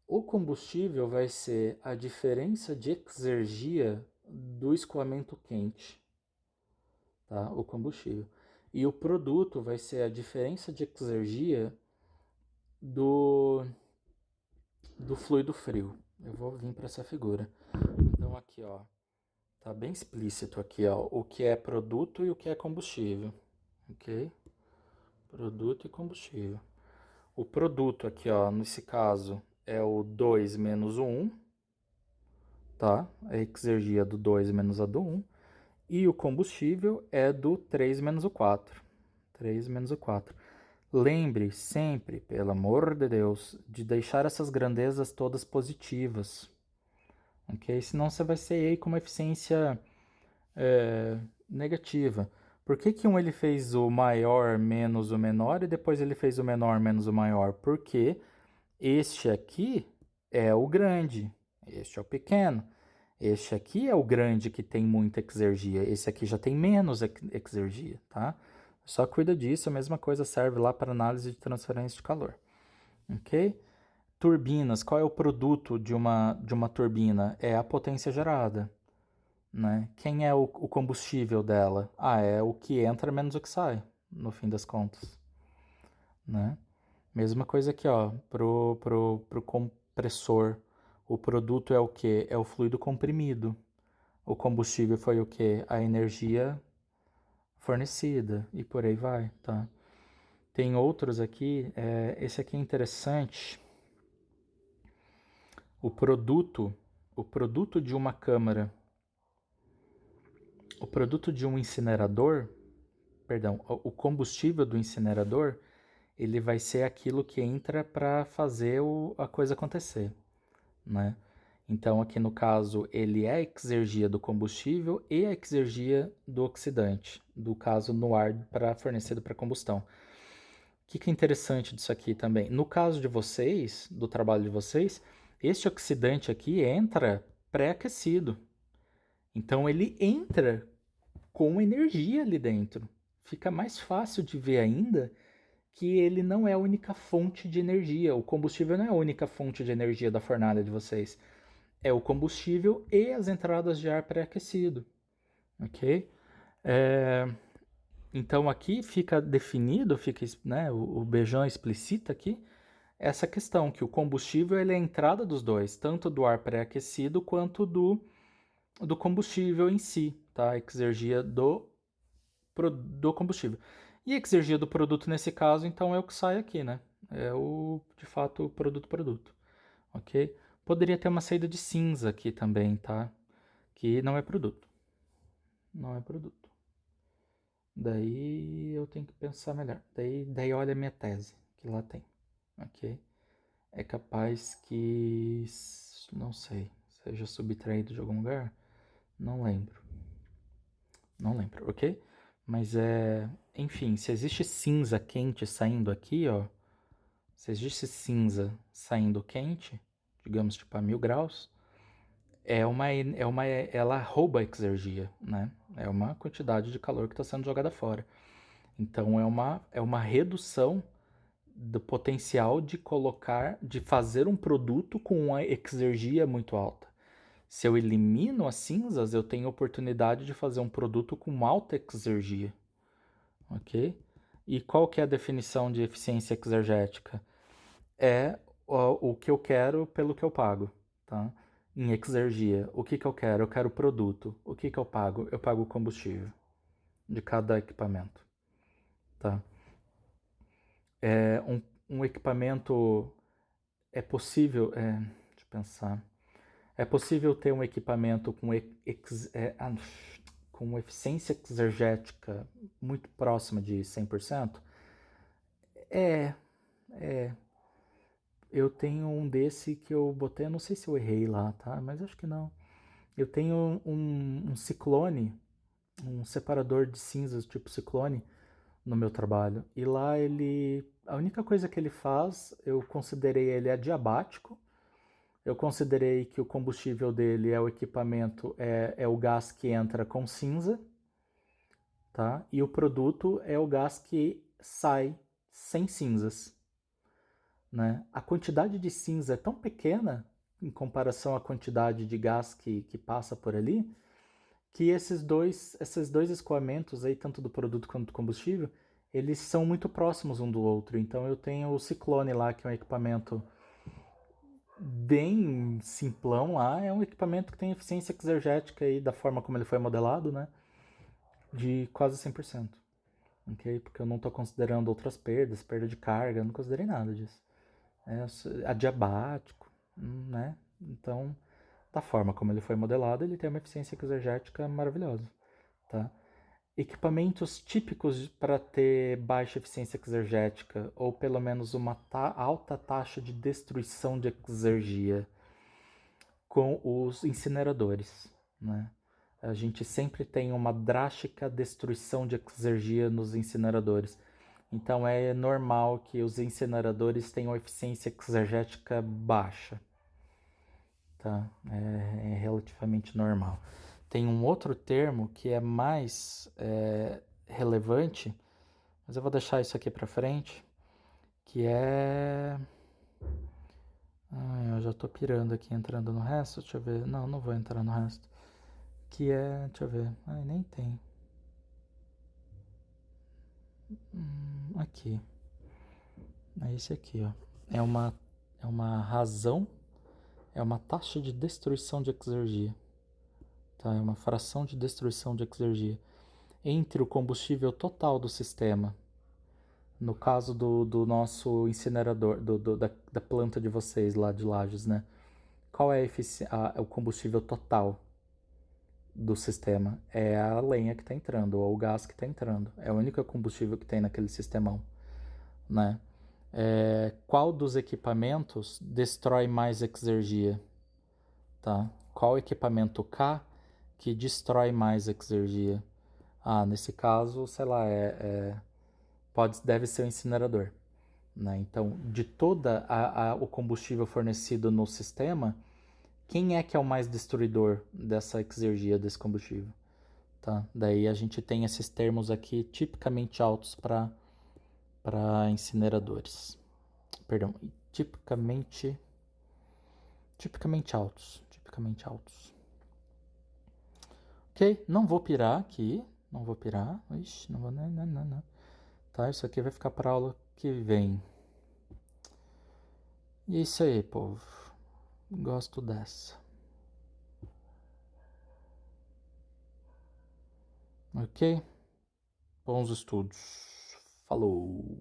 O combustível vai ser a diferença de exergia do escoamento quente, tá? O combustível. E o produto vai ser a diferença de exergia do fluido frio. Eu vou vir para essa figura. Então aqui, ó, tá bem explícito aqui, ó, o que é produto e o que é combustível, ok? Produto e combustível. O produto aqui, ó, nesse caso, é o 2 menos o 1, tá? A exergia do 2 menos a do 1. E o combustível é do 3 menos o 4. 3 menos o 4. Lembre sempre, pelo amor de Deus, de deixar essas grandezas todas positivas. Ok? Senão você vai sair aí com uma eficiência negativa. Por que um ele fez o maior menos o menor e depois ele fez o menor menos o maior? Porque este aqui é o grande, este é o pequeno. Este aqui é o grande que tem muita exergia, esse aqui já tem menos exergia, tá? Só cuida disso, a mesma coisa serve lá para análise de transferência de calor, ok? Turbinas, qual é o produto de uma turbina? É a potência gerada, né? Quem é o combustível dela? É o que entra menos o que sai, no fim das contas, né? Mesma coisa aqui, ó, pro compressor. O produto é o que? É o fluido comprimido. O combustível foi o que? A energia fornecida e por aí vai, tá? Tem outros aqui, esse aqui é interessante. O produto de uma câmara, o produto de um incinerador, perdão, o combustível do incinerador, ele vai ser aquilo que entra para fazer a coisa acontecer, né? Então, aqui no caso, ele é a exergia do combustível e a exergia do oxidante, do caso no ar fornecido para combustão. O que é interessante disso aqui também? No caso de vocês, do trabalho de vocês, este oxidante aqui entra pré-aquecido. Então, ele entra com energia ali dentro. Fica mais fácil de ver ainda que ele não é a única fonte de energia. O combustível não é a única fonte de energia da fornalha de vocês. É o combustível e as entradas de ar pré-aquecido, ok? Então aqui fica definido, fica, né, o Bejan explicita aqui essa questão que o combustível ele é a entrada dos dois, tanto do ar pré-aquecido quanto do combustível em si, tá? A exergia do combustível. E a exergia do produto nesse caso, então, é o que sai aqui, né? É de fato, o produto, ok? Poderia ter uma saída de cinza aqui também, tá? Que não é produto. Não é produto. Daí eu tenho que pensar melhor. Daí olha a minha tese, que lá tem, ok? É capaz que, não sei, seja subtraído de algum lugar? Não lembro. Não lembro, ok? Mas enfim, se existe cinza quente saindo aqui, ó. Se existe cinza saindo quente, digamos tipo a 1000 graus, ela rouba a exergia, né? É uma quantidade de calor que está sendo jogada fora. Então é uma redução do potencial de fazer um produto com uma exergia muito alta. Se eu elimino as cinzas, eu tenho a oportunidade de fazer um produto com alta exergia, ok? E qual que é a definição de eficiência exergética? É o que eu quero pelo que eu pago, tá? Em exergia, o que eu quero? Eu quero produto. O que eu pago? Eu pago o combustível de cada equipamento, tá? Um equipamento é possível, deixa eu pensar, é possível ter um equipamento com eficiência exergética muito próxima de 100%? É, é. Eu tenho um desse que eu botei, eu não sei se eu errei lá, tá? Mas acho que não. Eu tenho um ciclone, um separador de cinzas tipo ciclone no meu trabalho. E lá a única coisa que ele faz, eu considerei ele adiabático. Eu considerei que o combustível dele é o equipamento, é o gás que entra com cinza, tá? E o produto é o gás que sai sem cinzas, né? A quantidade de cinza é tão pequena em comparação à quantidade de gás que passa por ali, que esses dois escoamentos aí, tanto do produto quanto do combustível, eles são muito próximos um do outro. Então eu tenho o Ciclone lá, que é um equipamento bem simplão lá, é um equipamento que tem eficiência exergética aí, da forma como ele foi modelado, né? De quase 100%. Ok? Porque eu não estou considerando outras perdas, perda de carga, eu não considerei nada disso. Adiabático, né? Então, da forma como ele foi modelado, ele tem uma eficiência exergética maravilhosa, tá? Equipamentos típicos para ter baixa eficiência exergética, ou pelo menos uma alta taxa de destruição de exergia, com os incineradores, né? A gente sempre tem uma drástica destruição de exergia nos incineradores. Então é normal que os incineradores tenham eficiência exergética baixa, tá? É relativamente normal. Tem um outro termo que é mais relevante, mas eu vou deixar isso aqui para frente, que é... eu já tô pirando aqui, entrando no resto, deixa eu ver. Não, não vou entrar no resto. Que é, deixa eu ver. Nem tem. Aqui. É esse aqui, ó. É uma razão, é uma taxa de destruição de exergia. Tá? É uma fração de destruição de exergia entre o combustível total do sistema. No caso do nosso incinerador, da planta de vocês lá de Lages, né? Qual é o combustível total do sistema? É a lenha que está entrando, ou o gás que está entrando. É o único combustível que tem naquele sistemão, né? Qual dos equipamentos destrói mais exergia? Tá? Qual equipamento K que destrói mais exergia? Nesse caso, sei lá, deve ser o incinerador. Né? Então, de toda o combustível fornecido no sistema, quem é que é o mais destruidor dessa exergia desse combustível? Tá? Daí a gente tem esses termos aqui tipicamente altos para incineradores. Perdão, tipicamente altos. Tipicamente altos. Ok, não vou pirar aqui. Não vou pirar. Ixi, não vou. Não. Tá, isso aqui vai ficar para aula que vem. E é isso aí, povo. Gosto dessa. Ok? Bons estudos. Falou!